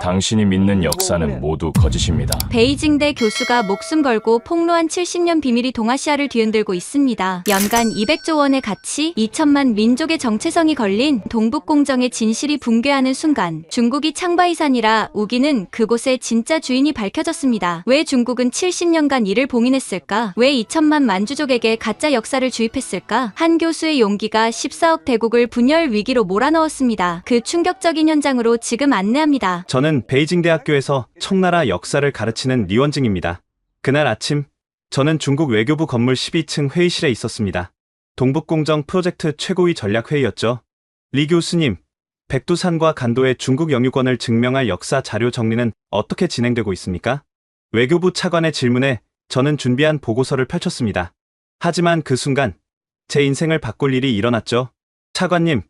당신이 믿는 역사는 모두 거짓입니다. 베이징대 교수가 목숨 걸고 폭로한 70년 비밀이 동아시아를 뒤흔들고 있습니다. 연간 200조 원의 가치, 2천만 민족의 정체성이 걸린 동북공정의 진실이 붕괴하는 순간 중국이 창바이산이라 우기는 그곳의 진짜 주인이 밝혀졌습니다. 왜 중국은 70년간 이를 봉인했을까? 왜 2천만 만주족에게 가짜 역사를 주입했을까? 한 교수의 용기가 14억 대국을 분열 위기로 몰아넣었습니다. 그 충격적인 현장으로 지금 안내합니다. 저는 베이징 대학교에서 청나라 역사를 가르치는 리원징입니다. 그날 아침, 저는 중국 외교부 건물 12층 회의실에 있었습니다. 동북공정 프로젝트 최고위 전략회의였죠. 리 교수님, 백두산과 간도의 중국 영유권을 증명할 역사 자료 정리는 어떻게 진행되고 있습니까? 외교부 차관의 질문에 저는 준비한 보고서를 펼쳤습니다. 하지만 그 순간 제 인생을 바꿀 일이 일어났죠. 차관님,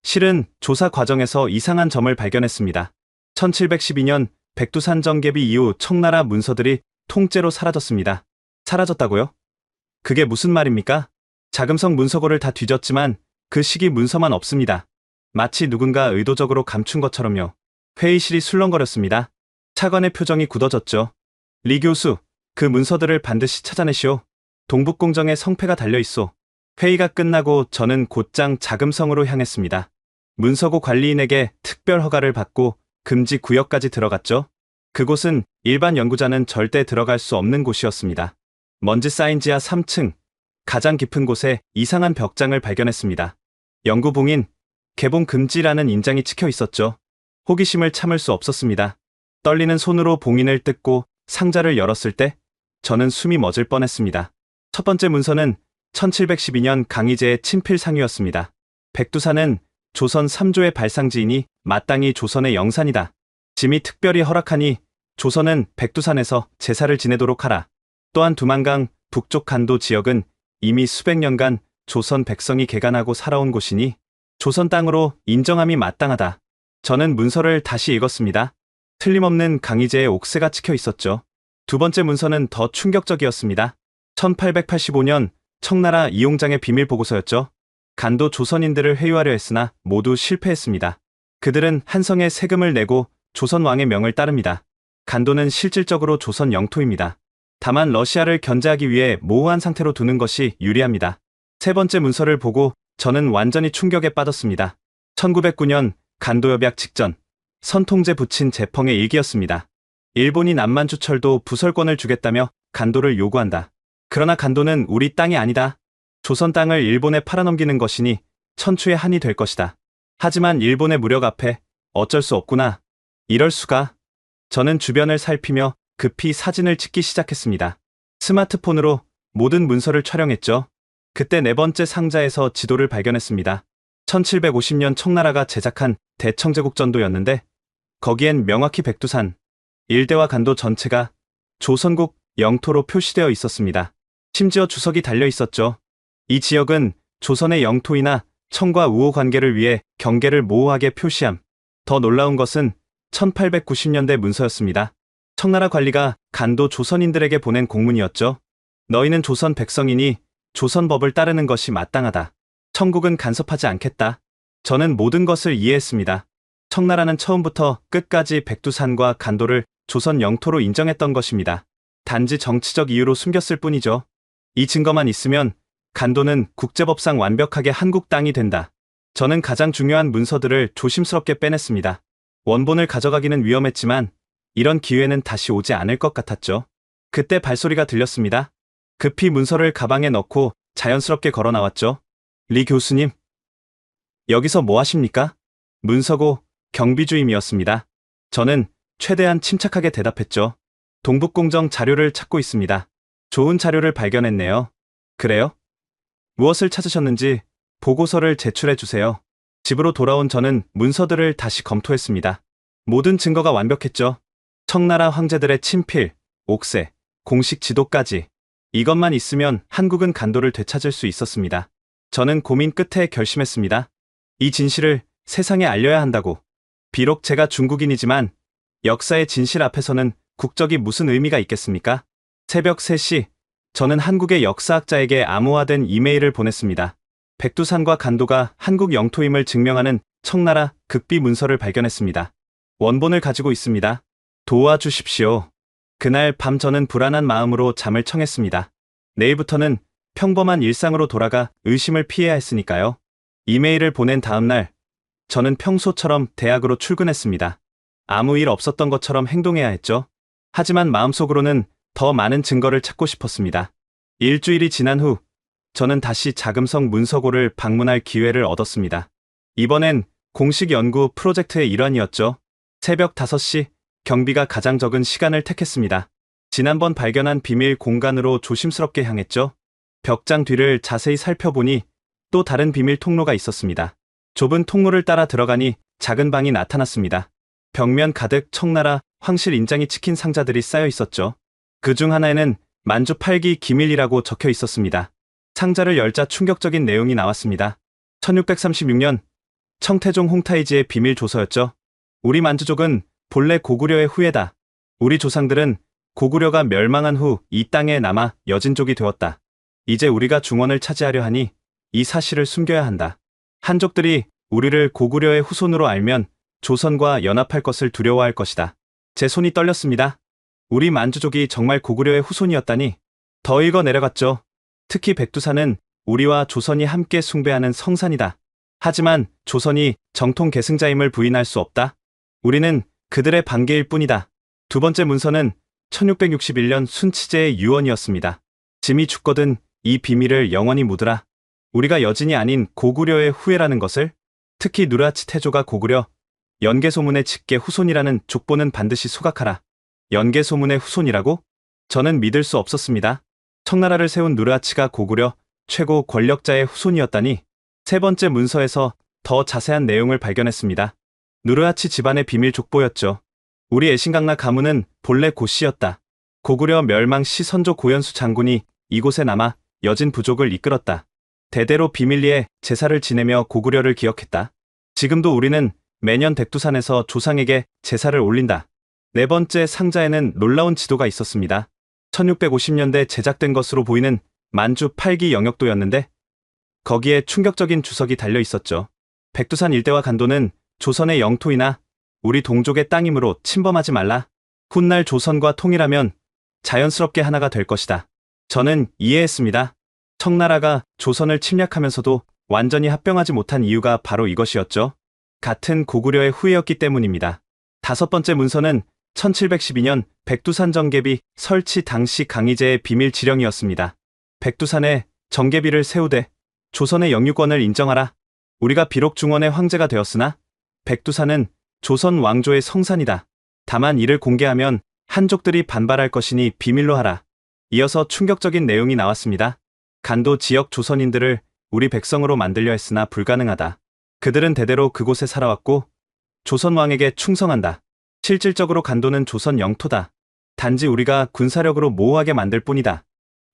실은 조사 과정에서 이상한 점을 발견했습니다. 1712년 백두산 정계비 이후 청나라 문서들이 통째로 사라졌습니다. 사라졌다고요? 그게 무슨 말입니까? 자금성 문서고를 다 뒤졌지만 그 시기 문서만 없습니다. 마치 누군가 의도적으로 감춘 것처럼요. 회의실이 술렁거렸습니다. 차관의 표정이 굳어졌죠. 리 교수, 그 문서들을 반드시 찾아내시오. 동북공정에 성패가 달려있소. 회의가 끝나고 저는 곧장 자금성으로 향했습니다. 문서고 관리인에게 특별 허가를 받고 금지 구역까지 들어갔죠. 그곳은 일반 연구자는 절대 들어갈 수 없는 곳이었습니다. 먼지 쌓인 지하 3층, 가장 깊은 곳에 이상한 벽장을 발견했습니다. 연구 봉인, 개봉 금지라는 인장이 찍혀 있었죠. 호기심을 참을 수 없었습니다. 떨리는 손으로 봉인을 뜯고 상자를 열었을 때 저는 숨이 멎을 뻔했습니다. 첫 번째 문서는 1712년 강희제의 친필상유였습니다. 백두산은 조선 3조의 발상지이니 마땅히 조선의 영산이다. 짐이 특별히 허락하니 조선은 백두산에서 제사를 지내도록 하라. 또한 두만강 북쪽 간도 지역은 이미 수백 년간 조선 백성이 개간하고 살아온 곳이니 조선 땅으로 인정함이 마땅하다. 저는 문서를 다시 읽었습니다. 틀림없는 강희제의 옥새가 찍혀 있었죠. 두 번째 문서는 더 충격적이었습니다. 1885년 청나라 이용장의 비밀 보고서였죠. 간도 조선인들을 회유하려 했으나 모두 실패했습니다. 그들은 한성에 세금을 내고 조선 왕의 명을 따릅니다. 간도는 실질적으로 조선 영토입니다. 다만 러시아를 견제하기 위해 모호한 상태로 두는 것이 유리합니다. 세 번째 문서를 보고 저는 완전히 충격에 빠졌습니다. 1909년 간도협약 직전, 선통제 부친 제펑의 일기였습니다. 일본이 남만주철도 부설권을 주겠다며 간도를 요구한다. 그러나 간도는 우리 땅이 아니다. 조선 땅을 일본에 팔아넘기는 것이니 천추의 한이 될 것이다. 하지만 일본의 무력 앞에 어쩔 수 없구나. 이럴 수가. 저는 주변을 살피며 급히 사진을 찍기 시작했습니다. 스마트폰으로 모든 문서를 촬영했죠. 그때 네 번째 상자에서 지도를 발견했습니다. 1750년 청나라가 제작한 대청제국전도였는데 거기엔 명확히 백두산, 일대와 간도 전체가 조선국 영토로 표시되어 있었습니다. 심지어 주석이 달려 있었죠. 이 지역은 조선의 영토이나 청과 우호 관계를 위해 경계를 모호하게 표시함. 더 놀라운 것은 1890년대 문서였습니다. 청나라 관리가 간도 조선인들에게 보낸 공문이었죠. 너희는 조선 백성이니 조선법을 따르는 것이 마땅하다. 청국은 간섭하지 않겠다. 저는 모든 것을 이해했습니다. 청나라는 처음부터 끝까지 백두산과 간도를 조선 영토로 인정했던 것입니다. 단지 정치적 이유로 숨겼을 뿐이죠. 이 증거만 있으면 간도는 국제법상 완벽하게 한국 땅이 된다. 저는 가장 중요한 문서들을 조심스럽게 빼냈습니다. 원본을 가져가기는 위험했지만 이런 기회는 다시 오지 않을 것 같았죠. 그때 발소리가 들렸습니다. 급히 문서를 가방에 넣고 자연스럽게 걸어 나왔죠. 리 교수님, 여기서 뭐 하십니까? 문서고 경비주임이었습니다. 저는 최대한 침착하게 대답했죠. 동북공정 자료를 찾고 있습니다. 좋은 자료를 발견했네요. 그래요? 무엇을 찾으셨는지 보고서를 제출해 주세요. 집으로 돌아온 저는 문서들을 다시 검토했습니다. 모든 증거가 완벽했죠. 청나라 황제들의 친필, 옥새, 공식 지도까지. 이것만 있으면 한국은 간도를 되찾을 수 있었습니다. 저는 고민 끝에 결심했습니다. 이 진실을 세상에 알려야 한다고. 비록 제가 중국인이지만 역사의 진실 앞에서는 국적이 무슨 의미가 있겠습니까? 새벽 3시, 저는 한국의 역사학자에게 암호화된 이메일을 보냈습니다. 백두산과 간도가 한국 영토임을 증명하는 청나라 극비 문서를 발견했습니다. 원본을 가지고 있습니다. 도와주십시오. 그날 밤 저는 불안한 마음으로 잠을 청했습니다. 내일부터는 평범한 일상으로 돌아가 의심을 피해야 했으니까요. 이메일을 보낸 다음 날, 저는 평소처럼 대학으로 출근했습니다. 아무 일 없었던 것처럼 행동해야 했죠. 하지만 마음속으로는 더 많은 증거를 찾고 싶었습니다. 일주일이 지난 후, 저는 다시 자금성 문서고를 방문할 기회를 얻었습니다. 이번엔 공식 연구 프로젝트의 일환이었죠. 새벽 5시, 경비가 가장 적은 시간을 택했습니다. 지난번 발견한 비밀 공간으로 조심스럽게 향했죠. 벽장 뒤를 자세히 살펴보니 또 다른 비밀 통로가 있었습니다. 좁은 통로를 따라 들어가니 작은 방이 나타났습니다. 벽면 가득 청나라 황실 인장이 찍힌 상자들이 쌓여 있었죠. 그중 하나에는 만주 8기 기밀이라고 적혀 있었습니다. 상자를 열자 충격적인 내용이 나왔습니다. 1636년 청태종 홍타이지의 비밀 조서였죠. 우리 만주족은 본래 고구려의 후예다. 우리 조상들은 고구려가 멸망한 후 이 땅에 남아 여진족이 되었다. 이제 우리가 중원을 차지하려 하니 이 사실을 숨겨야 한다. 한족들이 우리를 고구려의 후손으로 알면 조선과 연합할 것을 두려워할 것이다. 제 손이 떨렸습니다. 우리 만주족이 정말 고구려의 후손이었다니. 더 읽어 내려갔죠. 특히 백두산은 우리와 조선이 함께 숭배하는 성산이다. 하지만 조선이 정통 계승자임을 부인할 수 없다. 우리는 그들의 반계일 뿐이다. 두 번째 문서는 1661년 순치제의 유언이었습니다. 짐이 죽거든 이 비밀을 영원히 묻으라. 우리가 여진이 아닌 고구려의 후예라는 것을, 특히 누르하치 태조가 고구려 연개소문의 직계 후손이라는 족보는 반드시 소각하라. 연개소문의 후손이라고? 저는 믿을 수 없었습니다. 청나라를 세운 누르하치가 고구려 최고 권력자의 후손이었다니. 세 번째 문서에서 더 자세한 내용을 발견했습니다. 누르하치 집안의 비밀 족보였죠. 우리 애신강나 가문은 본래 고씨였다. 고구려 멸망 시 선조 고연수 장군이 이곳에 남아 여진 부족을 이끌었다. 대대로 비밀리에 제사를 지내며 고구려를 기억했다. 지금도 우리는 매년 백두산에서 조상에게 제사를 올린다. 네 번째 상자에는 놀라운 지도가 있었습니다. 1650년대 제작된 것으로 보이는 만주 8기 영역도였는데 거기에 충격적인 주석이 달려 있었죠. 백두산 일대와 간도는 조선의 영토이나 우리 동족의 땅이므로 침범하지 말라. 훗날 조선과 통일하면 자연스럽게 하나가 될 것이다. 저는 이해했습니다. 청나라가 조선을 침략하면서도 완전히 합병하지 못한 이유가 바로 이것이었죠. 같은 고구려의 후예였기 때문입니다. 다섯 번째 문서는 1712년 백두산 정계비 설치 당시 강희제의 비밀 지령이었습니다. 백두산에 정계비를 세우되 조선의 영유권을 인정하라. 우리가 비록 중원의 황제가 되었으나 백두산은 조선 왕조의 성산이다. 다만 이를 공개하면 한족들이 반발할 것이니 비밀로 하라. 이어서 충격적인 내용이 나왔습니다. 간도 지역 조선인들을 우리 백성으로 만들려 했으나 불가능하다. 그들은 대대로 그곳에 살아왔고 조선 왕에게 충성한다. 실질적으로 간도는 조선 영토다. 단지 우리가 군사력으로 모호하게 만들 뿐이다.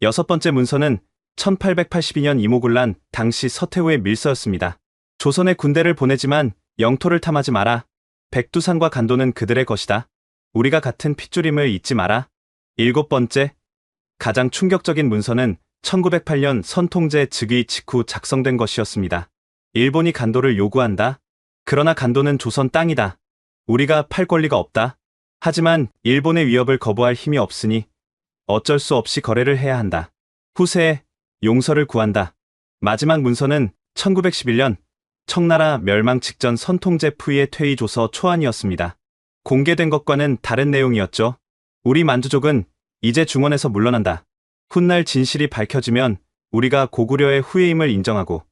여섯 번째 문서는 1882년 이모군란 당시 서태후의 밀서였습니다. 조선에 군대를 보내지만 영토를 탐하지 마라. 백두산과 간도는 그들의 것이다. 우리가 같은 핏줄임을 잊지 마라. 일곱 번째, 가장 충격적인 문서는 1908년 선통제 즉위 직후 작성된 것이었습니다. 일본이 간도를 요구한다. 그러나 간도는 조선 땅이다. 우리가 팔 권리가 없다. 하지만 일본의 위협을 거부할 힘이 없으니 어쩔 수 없이 거래를 해야 한다. 후세에 용서를 구한다. 마지막 문서는 1911년 청나라 멸망 직전 선통제 푸이의 퇴위조서 초안이었습니다. 공개된 것과는 다른 내용이었죠. 우리 만주족은 이제 중원에서 물러난다. 훗날 진실이 밝혀지면 우리가 고구려의 후예임을 인정하고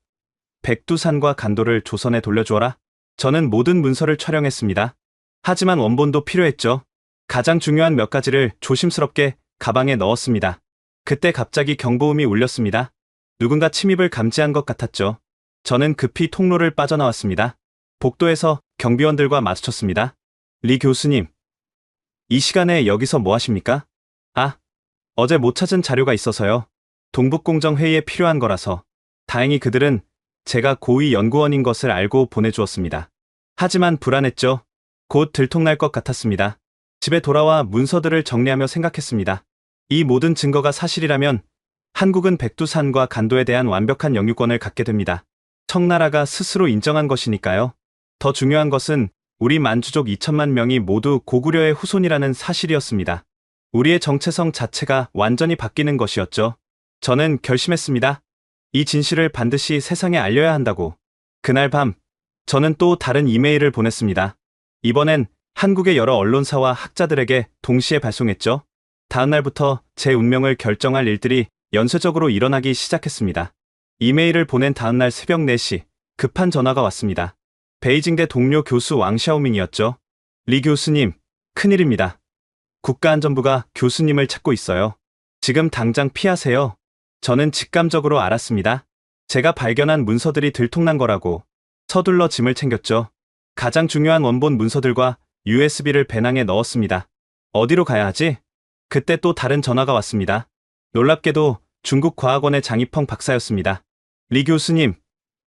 백두산과 간도를 조선에 돌려주어라. 저는 모든 문서를 촬영했습니다. 하지만 원본도 필요했죠. 가장 중요한 몇 가지를 조심스럽게 가방에 넣었습니다. 그때 갑자기 경보음이 울렸습니다. 누군가 침입을 감지한 것 같았죠. 저는 급히 통로를 빠져나왔습니다. 복도에서 경비원들과 마주쳤습니다. 리 교수님, 이 시간에 여기서 뭐 하십니까? 아, 어제 못 찾은 자료가 있어서요. 동북공정 회의에 필요한 거라서. 다행히 그들은 제가 고위 연구원인 것을 알고 보내주었습니다. 하지만 불안했죠. 곧 들통날 것 같았습니다. 집에 돌아와 문서들을 정리하며 생각했습니다. 이 모든 증거가 사실이라면 한국은 백두산과 간도에 대한 완벽한 영유권을 갖게 됩니다. 청나라가 스스로 인정한 것이니까요. 더 중요한 것은 우리 만주족 2천만 명이 모두 고구려의 후손이라는 사실이었습니다. 우리의 정체성 자체가 완전히 바뀌는 것이었죠. 저는 결심했습니다. 이 진실을 반드시 세상에 알려야 한다고. 그날 밤, 저는 또 다른 이메일을 보냈습니다. 이번엔 한국의 여러 언론사와 학자들에게 동시에 발송했죠. 다음 날부터 제 운명을 결정할 일들이 연쇄적으로 일어나기 시작했습니다. 이메일을 보낸 다음 날 새벽 4시, 급한 전화가 왔습니다. 베이징대 동료 교수 왕샤오밍이었죠. 리 교수님, 큰일입니다. 국가안전부가 교수님을 찾고 있어요. 지금 당장 피하세요. 저는 직감적으로 알았습니다. 제가 발견한 문서들이 들통난 거라고. 서둘러 짐을 챙겼죠. 가장 중요한 원본 문서들과 USB를 배낭에 넣었습니다. 어디로 가야 하지? 그때 또 다른 전화가 왔습니다. 놀랍게도 중국 과학원의 장이펑 박사였습니다. 리 교수님,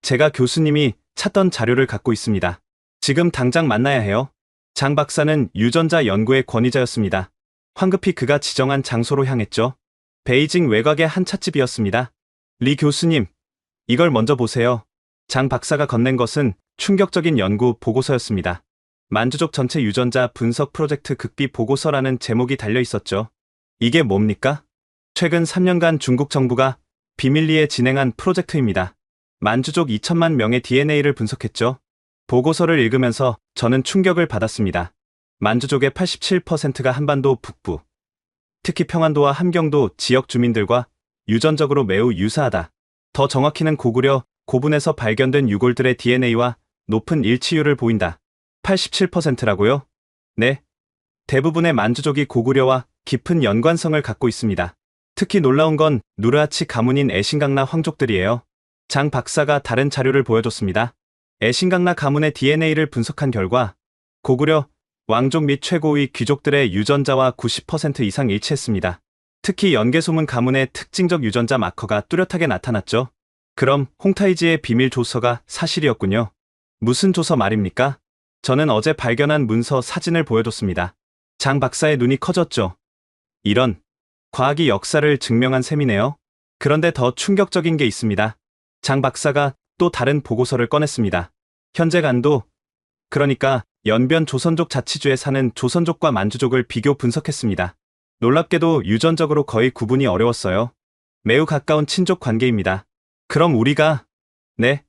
제가 교수님이 찾던 자료를 갖고 있습니다. 지금 당장 만나야 해요. 장 박사는 유전자 연구의 권위자였습니다. 황급히 그가 지정한 장소로 향했죠. 베이징 외곽의 한 찻집이었습니다. 리 교수님, 이걸 먼저 보세요. 장 박사가 건넨 것은 충격적인 연구 보고서였습니다. 만주족 전체 유전자 분석 프로젝트 극비 보고서라는 제목이 달려 있었죠. 이게 뭡니까? 최근 3년간 중국 정부가 비밀리에 진행한 프로젝트입니다. 만주족 2천만 명의 DNA를 분석했죠. 보고서를 읽으면서 저는 충격을 받았습니다. 만주족의 87%가 한반도 북부, 특히 평안도와 함경도 지역 주민들과 유전적으로 매우 유사하다. 더 정확히는 고구려, 고분에서 발견된 유골들의 DNA와 높은 일치율을 보인다. 87%라고요? 네. 대부분의 만주족이 고구려와 깊은 연관성을 갖고 있습니다. 특히 놀라운 건 누르하치 가문인 애신강나 황족들이에요. 장 박사가 다른 자료를 보여줬습니다. 애신강나 가문의 DNA를 분석한 결과 고구려, 왕족 및 최고위 귀족들의 유전자와 90% 이상 일치했습니다. 특히 연개소문 가문의 특징적 유전자 마커가 뚜렷하게 나타났죠. 그럼 홍타이지의 비밀 조서가 사실이었군요. 무슨 조서 말입니까? 저는 어제 발견한 문서 사진을 보여줬습니다. 장 박사의 눈이 커졌죠. 이런, 과학이 역사를 증명한 셈이네요. 그런데 더 충격적인 게 있습니다. 장 박사가 또 다른 보고서를 꺼냈습니다. 현재 간도, 그러니까 연변 조선족 자치주에 사는 조선족과 만주족을 비교 분석했습니다. 놀랍게도 유전적으로 거의 구분이 어려웠어요. 매우 가까운 친족 관계입니다. 그럼 우리가, 네,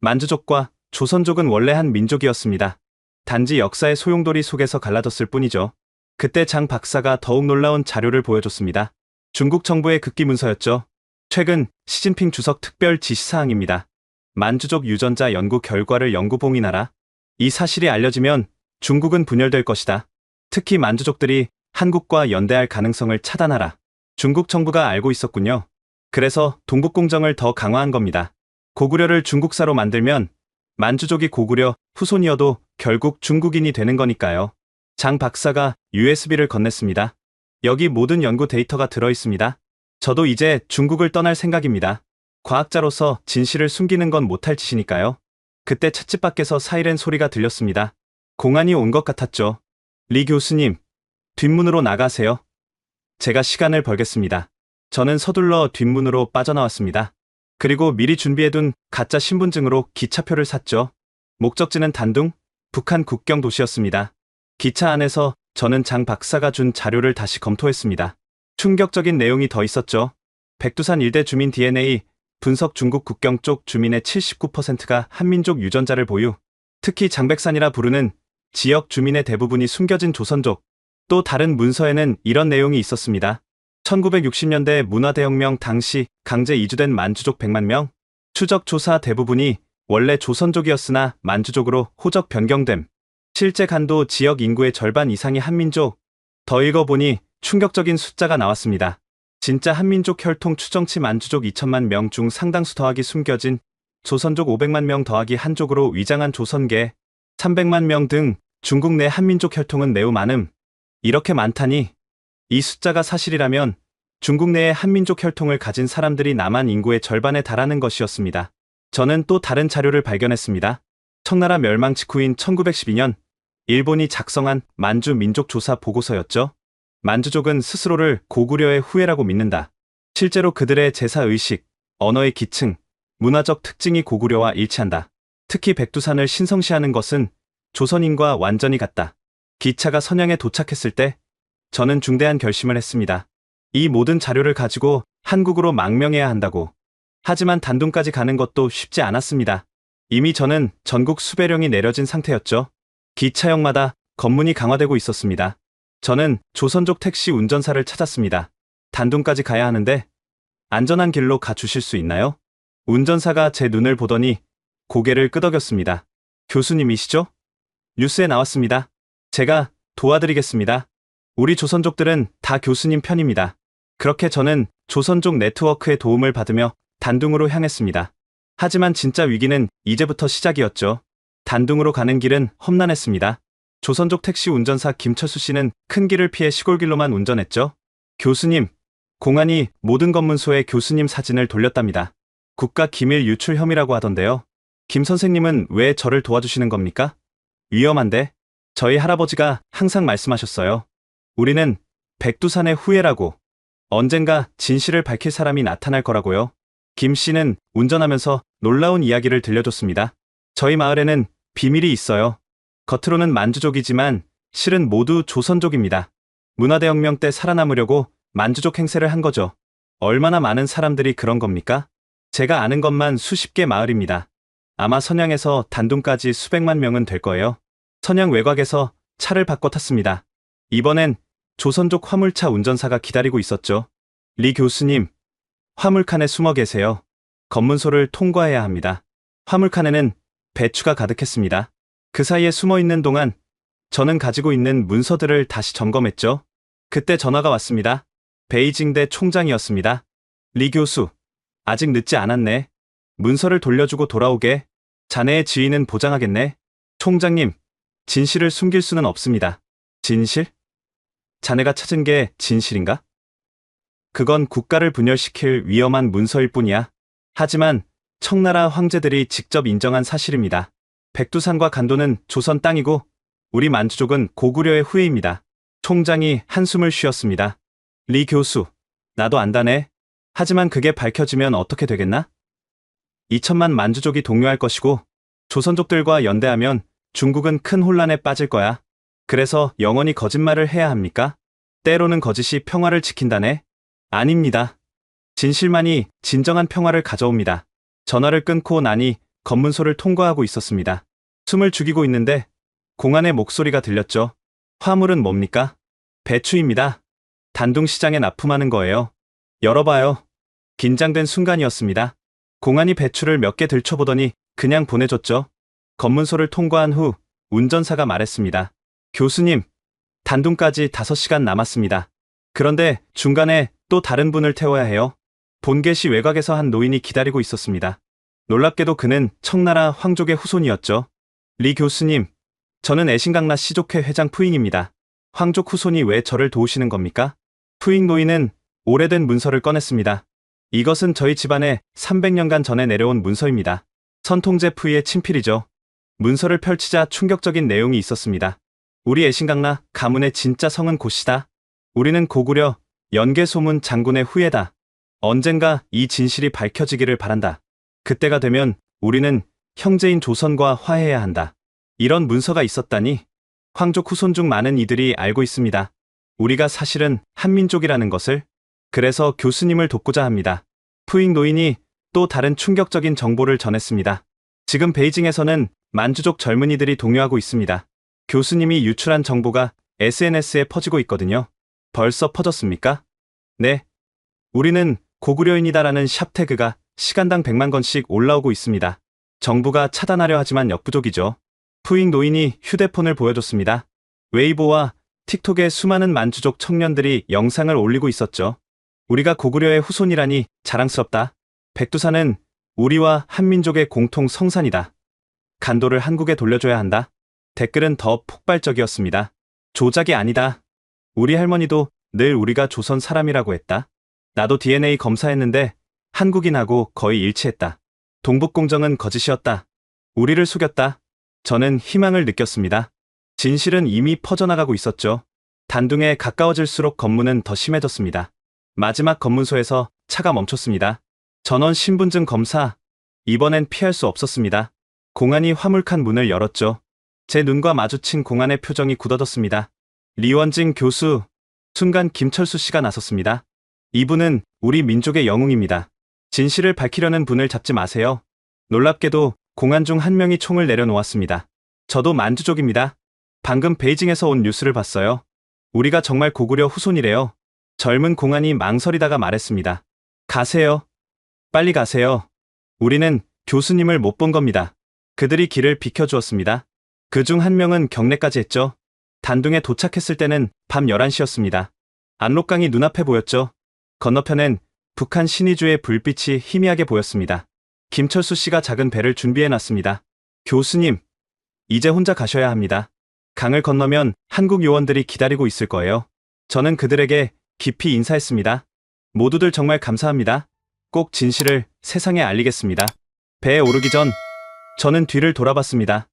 만주족과 조선족은 원래 한 민족이었습니다. 단지 역사의 소용돌이 속에서 갈라졌을 뿐이죠. 그때 장 박사가 더욱 놀라운 자료를 보여줬습니다. 중국 정부의 극기 문서였죠. 최근 시진핑 주석 특별 지시사항입니다. 만주족 유전자 연구 결과를 영구 봉인하라. 이 사실이 알려지면 중국은 분열될 것이다. 특히 만주족들이 한국과 연대할 가능성을 차단하라. 중국 정부가 알고 있었군요. 그래서 동북공정을 더 강화한 겁니다. 고구려를 중국사로 만들면 만주족이 고구려 후손이어도 결국 중국인이 되는 거니까요. 장 박사가 USB를 건넸습니다. 여기 모든 연구 데이터가 들어있습니다. 저도 이제 중국을 떠날 생각입니다. 과학자로서 진실을 숨기는 건 못할 짓이니까요. 그때 찻집 밖에서 사이렌 소리가 들렸습니다. 공안이 온 것 같았죠. 리 교수님, 뒷문으로 나가세요. 제가 시간을 벌겠습니다. 저는 서둘러 뒷문으로 빠져나왔습니다. 그리고 미리 준비해둔 가짜 신분증으로 기차표를 샀죠. 목적지는 단둥, 북한 국경 도시였습니다. 기차 안에서 저는 장 박사가 준 자료를 다시 검토했습니다. 충격적인 내용이 더 있었죠. 백두산 일대 주민 DNA 분석 중국 국경 쪽 주민의 79%가 한민족 유전자를 보유. 특히 장백산이라 부르는 지역 주민의 대부분이 숨겨진 조선족. 또 다른 문서에는 이런 내용이 있었습니다. 1960년대 문화대혁명 당시 강제 이주된 만주족 100만 명. 추적 조사 대부분이 원래 조선족이었으나 만주족으로 호적 변경됨. 실제 간도 지역 인구의 절반 이상이 한민족. 더 읽어보니 충격적인 숫자가 나왔습니다. 진짜 한민족 혈통 추정치 만주족 2천만 명 중 상당수 더하기 숨겨진 조선족 500만 명 더하기 한족으로 위장한 조선계 300만 명 등 중국 내 한민족 혈통은 매우 많음. 이렇게 많다니. 이 숫자가 사실이라면 중국 내의 한민족 혈통을 가진 사람들이 남한 인구의 절반에 달하는 것이었습니다. 저는 또 다른 자료를 발견했습니다. 청나라 멸망 직후인 1912년 일본이 작성한 만주 민족 조사 보고서였죠. 만주족은 스스로를 고구려의 후예라고 믿는다. 실제로 그들의 제사의식, 언어의 기층, 문화적 특징이 고구려와 일치한다. 특히 백두산을 신성시하는 것은 조선인과 완전히 같다. 기차가 선양에 도착했을 때 저는 중대한 결심을 했습니다. 이 모든 자료를 가지고 한국으로 망명해야 한다고. 하지만 단둥까지 가는 것도 쉽지 않았습니다. 이미 저는 전국 수배령이 내려진 상태였죠. 기차역마다 검문이 강화되고 있었습니다. 저는 조선족 택시 운전사를 찾았습니다. 단둥까지 가야 하는데 안전한 길로 가주실 수 있나요? 운전사가 제 눈을 보더니 고개를 끄덕였습니다. 교수님이시죠? 뉴스에 나왔습니다. 제가 도와드리겠습니다. 우리 조선족들은 다 교수님 편입니다. 그렇게 저는 조선족 네트워크의 도움을 받으며 단둥으로 향했습니다. 하지만 진짜 위기는 이제부터 시작이었죠. 단둥으로 가는 길은 험난했습니다. 조선족 택시 운전사 김철수 씨는 큰 길을 피해 시골길로만 운전했죠. 교수님, 공안이 모든 검문소에 교수님 사진을 돌렸답니다. 국가 기밀 유출 혐의라고 하던데요. 김 선생님은 왜 저를 도와주시는 겁니까? 위험한데? 저희 할아버지가 항상 말씀하셨어요. 우리는 백두산의 후예라고. 언젠가 진실을 밝힐 사람이 나타날 거라고요. 김 씨는 운전하면서 놀라운 이야기를 들려줬습니다. 저희 마을에는 비밀이 있어요. 겉으로는 만주족이지만 실은 모두 조선족입니다. 문화대혁명 때 살아남으려고 만주족 행세를 한 거죠. 얼마나 많은 사람들이 그런 겁니까? 제가 아는 것만 수십 개 마을입니다. 아마 선양에서 단둥까지 수백만 명은 될 거예요. 선양 외곽에서 차를 바꿔 탔습니다. 이번엔 조선족 화물차 운전사가 기다리고 있었죠. 리 교수님, 화물칸에 숨어 계세요. 검문소를 통과해야 합니다. 화물칸에는 배추가 가득했습니다. 그 사이에 숨어 있는 동안 저는 가지고 있는 문서들을 다시 점검했죠. 그때 전화가 왔습니다. 베이징대 총장이었습니다. 리 교수, 아직 늦지 않았네. 문서를 돌려주고 돌아오게. 자네의 지위는 보장하겠네. 총장님, 진실을 숨길 수는 없습니다. 진실? 자네가 찾은 게 진실인가? 그건 국가를 분열시킬 위험한 문서일 뿐이야. 하지만 청나라 황제들이 직접 인정한 사실입니다. 백두산과 간도는 조선 땅이고 우리 만주족은 고구려의 후예입니다. 총장이 한숨을 쉬었습니다. 리 교수, 나도 안다네. 하지만 그게 밝혀지면 어떻게 되겠나? 2천만 만주족이 동요할 것이고 조선족들과 연대하면 중국은 큰 혼란에 빠질 거야. 그래서 영원히 거짓말을 해야 합니까? 때로는 거짓이 평화를 지킨다네? 아닙니다. 진실만이 진정한 평화를 가져옵니다. 전화를 끊고 나니 검문소를 통과하고 있었습니다. 숨을 죽이고 있는데 공안의 목소리가 들렸죠. 화물은 뭡니까? 배추입니다. 단둥시장에 납품하는 거예요. 열어봐요. 긴장된 순간이었습니다. 공안이 배추를 몇 개 들춰보더니 그냥 보내줬죠. 검문소를 통과한 후 운전사가 말했습니다. 교수님, 단둥까지 5시간 남았습니다. 그런데 중간에 또 다른 분을 태워야 해요. 본계시 외곽에서 한 노인이 기다리고 있었습니다. 놀랍게도 그는 청나라 황족의 후손이었죠. 리 교수님, 저는 애신강라 시족회 회장 푸잉입니다. 황족 후손이 왜 저를 도우시는 겁니까? 푸잉 노인은 오래된 문서를 꺼냈습니다. 이것은 저희 집안에 300년간 전에 내려온 문서입니다. 선통제 푸이의 친필이죠. 문서를 펼치자 충격적인 내용이 있었습니다. 우리 애신강라 가문의 진짜 성은 고씨다. 우리는 고구려 연개소문 장군의 후예다. 언젠가 이 진실이 밝혀지기를 바란다. 그때가 되면 우리는 형제인 조선과 화해해야 한다. 이런 문서가 있었다니 황족 후손 중 많은 이들이 알고 있습니다. 우리가 사실은 한민족이라는 것을. 그래서 교수님을 돕고자 합니다. 푸잉 노인이 또 다른 충격적인 정보를 전했습니다. 지금 베이징에서는 만주족 젊은이들이 동요하고 있습니다. 교수님이 유출한 정보가 SNS에 퍼지고 있거든요. 벌써 퍼졌습니까? 네. 우리는 고구려인이다라는 샵태그가 시간당 100만 건씩 올라오고 있습니다. 정부가 차단하려 하지만 역부족이죠. 푸잉 노인이 휴대폰을 보여줬습니다. 웨이보와 틱톡에 수많은 만주족 청년들이 영상을 올리고 있었죠. 우리가 고구려의 후손이라니 자랑스럽다. 백두산은 우리와 한민족의 공통 성산이다. 간도를 한국에 돌려줘야 한다. 댓글은 더 폭발적이었습니다. 조작이 아니다. 우리 할머니도 늘 우리가 조선 사람이라고 했다. 나도 DNA 검사했는데 한국인하고 거의 일치했다. 동북공정은 거짓이었다. 우리를 속였다. 저는 희망을 느꼈습니다. 진실은 이미 퍼져나가고 있었죠. 단둥에 가까워질수록 검문은 더 심해졌습니다. 마지막 검문소에서 차가 멈췄습니다. 전원 신분증 검사. 이번엔 피할 수 없었습니다. 공안이 화물칸 문을 열었죠. 제 눈과 마주친 공안의 표정이 굳어졌습니다. 리원진 교수, 순간 김철수 씨가 나섰습니다. 이분은 우리 민족의 영웅입니다. 진실을 밝히려는 분을 잡지 마세요. 놀랍게도 공안 중 한 명이 총을 내려놓았습니다. 저도 만주족입니다. 방금 베이징에서 온 뉴스를 봤어요. 우리가 정말 고구려 후손이래요. 젊은 공안이 망설이다가 말했습니다. 가세요. 빨리 가세요. 우리는 교수님을 못 본 겁니다. 그들이 길을 비켜주었습니다. 그중 한 명은 경례까지 했죠. 단둥에 도착했을 때는 밤 11시였습니다. 압록강이 눈앞에 보였죠. 건너편엔 북한 신의주의 불빛이 희미하게 보였습니다. 김철수 씨가 작은 배를 준비해놨습니다. 교수님, 이제 혼자 가셔야 합니다. 강을 건너면 한국 요원들이 기다리고 있을 거예요. 저는 그들에게 깊이 인사했습니다. 모두들 정말 감사합니다. 꼭 진실을 세상에 알리겠습니다. 배에 오르기 전 저는 뒤를 돌아봤습니다.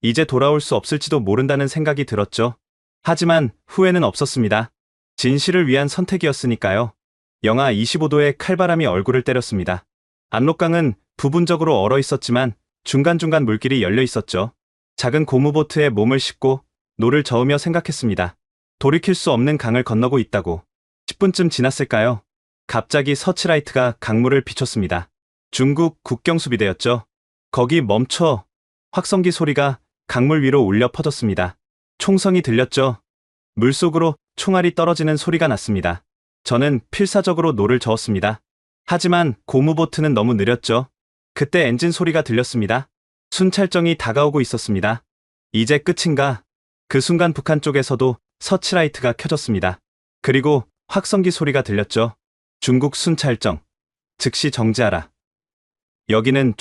이제 돌아올 수 없을지도 모른다는 생각이 들었죠. 하지만 후회는 없었습니다. 진실을 위한 선택이었으니까요. 영하 25도의 칼바람이 얼굴을 때렸습니다. 압록강은 부분적으로 얼어 있었지만 중간중간 물길이 열려 있었죠. 작은 고무보트에 몸을 싣고 노를 저으며 생각했습니다. 돌이킬 수 없는 강을 건너고 있다고. 10분쯤 지났을까요? 갑자기 서치라이트가 강물을 비췄습니다. 중국 국경수비대였죠. 거기 멈춰. 확성기 소리가 강물 위로 울려 퍼졌습니다. 총성이 들렸죠. 물속으로 총알이 떨어지는 소리가 났습니다. 저는 필사적으로 노를 저었습니다. 하지만 고무보트는 너무 느렸죠. 그때 엔진 소리가 들렸습니다. 순찰정이 다가오고 있었습니다. 이제 끝인가? 그 순간 북한 쪽에서도 서치라이트가 켜졌습니다. 그리고 확성기 소리가 들렸죠. 중국 순찰정. 즉시 정지하라. 여기는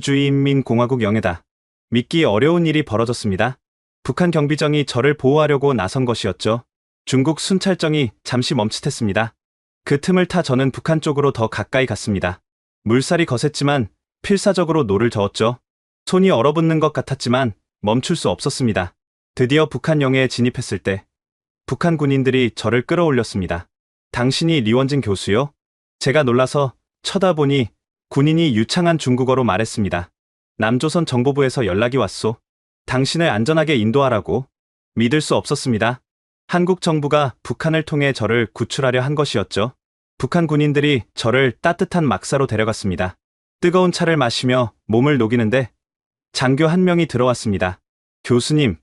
조선민주주의인민공화국 영해다. 믿기 어려운 일이 벌어졌습니다. 북한 경비정이 저를 보호하려고 나선 것이었죠. 중국 순찰정이 잠시 멈칫했습니다. 그 틈을 타 저는 북한 쪽으로 더 가까이 갔습니다. 물살이 거셌지만 필사적으로 노를 저었죠. 손이 얼어붙는 것 같았지만 멈출 수 없었습니다. 드디어 북한 영해에 진입했을 때 북한 군인들이 저를 끌어올렸습니다. 당신이 리원진 교수요? 제가 놀라서 쳐다보니 군인이 유창한 중국어로 말했습니다. 남조선 정보부에서 연락이 왔소. 당신을 안전하게 인도하라고. 믿을 수 없었습니다. 한국 정부가 북한을 통해 저를 구출하려 한 것이었죠. 북한 군인들이 저를 따뜻한 막사로 데려갔습니다. 뜨거운 차를 마시며 몸을 녹이는데 장교 한 명이 들어왔습니다. 교수님,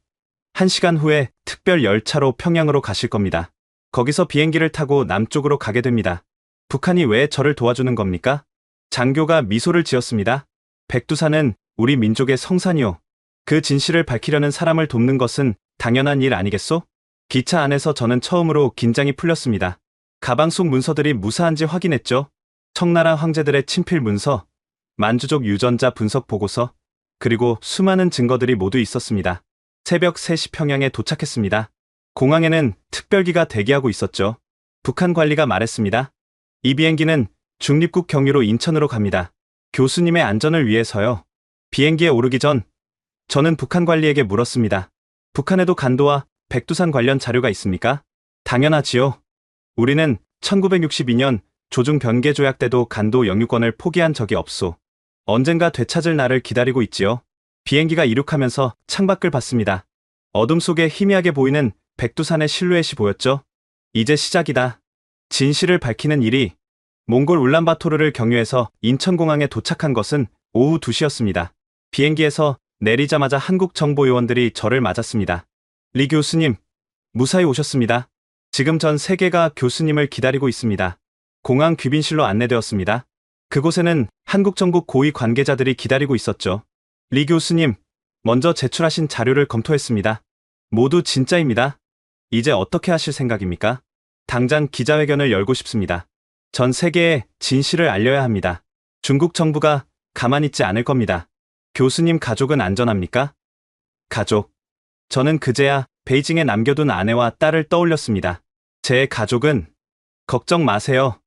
1시간 후에 특별 열차로 평양으로 가실 겁니다. 거기서 비행기를 타고 남쪽으로 가게 됩니다. 북한이 왜 저를 도와주는 겁니까? 장교가 미소를 지었습니다. 백두산은 우리 민족의 성산이요. 그 진실을 밝히려는 사람을 돕는 것은 당연한 일 아니겠소? 기차 안에서 저는 처음으로 긴장이 풀렸습니다. 가방 속 문서들이 무사한지 확인했죠. 청나라 황제들의 친필 문서, 만주족 유전자 분석 보고서, 그리고 수많은 증거들이 모두 있었습니다. 새벽 3시 평양에 도착했습니다. 공항에는 특별기가 대기하고 있었죠. 북한 관리가 말했습니다. 이 비행기는 중립국 경유로 인천으로 갑니다. 교수님의 안전을 위해서요. 비행기에 오르기 전 저는 북한 관리에게 물었습니다. 북한에도 간도와 백두산 관련 자료가 있습니까? 당연하지요. 우리는 1962년 조중 변개 조약 때도 간도 영유권을 포기한 적이 없소. 언젠가 되찾을 날을 기다리고 있지요. 비행기가 이륙하면서 창밖을 봤습니다. 어둠 속에 희미하게 보이는 백두산의 실루엣이 보였죠. 이제 시작이다. 진실을 밝히는 일이. 몽골 울란바토르를 경유해서 인천공항에 도착한 것은 오후 2시였습니다. 비행기에서 내리자마자 한국 정보요원들이 저를 맞았습니다. 리 교수님, 무사히 오셨습니다. 지금 전 세계가 교수님을 기다리고 있습니다. 공항 귀빈실로 안내되었습니다. 그곳에는 한국 정부 고위 관계자들이 기다리고 있었죠. 리 교수님, 먼저 제출하신 자료를 검토했습니다. 모두 진짜입니다. 이제 어떻게 하실 생각입니까? 당장 기자회견을 열고 싶습니다. 전 세계에 진실을 알려야 합니다. 중국 정부가 가만히 있지 않을 겁니다. 교수님 가족은 안전합니까? 가족. 저는 그제야 베이징에 남겨둔 아내와 딸을 떠올렸습니다. 제 가족은 걱정 마세요.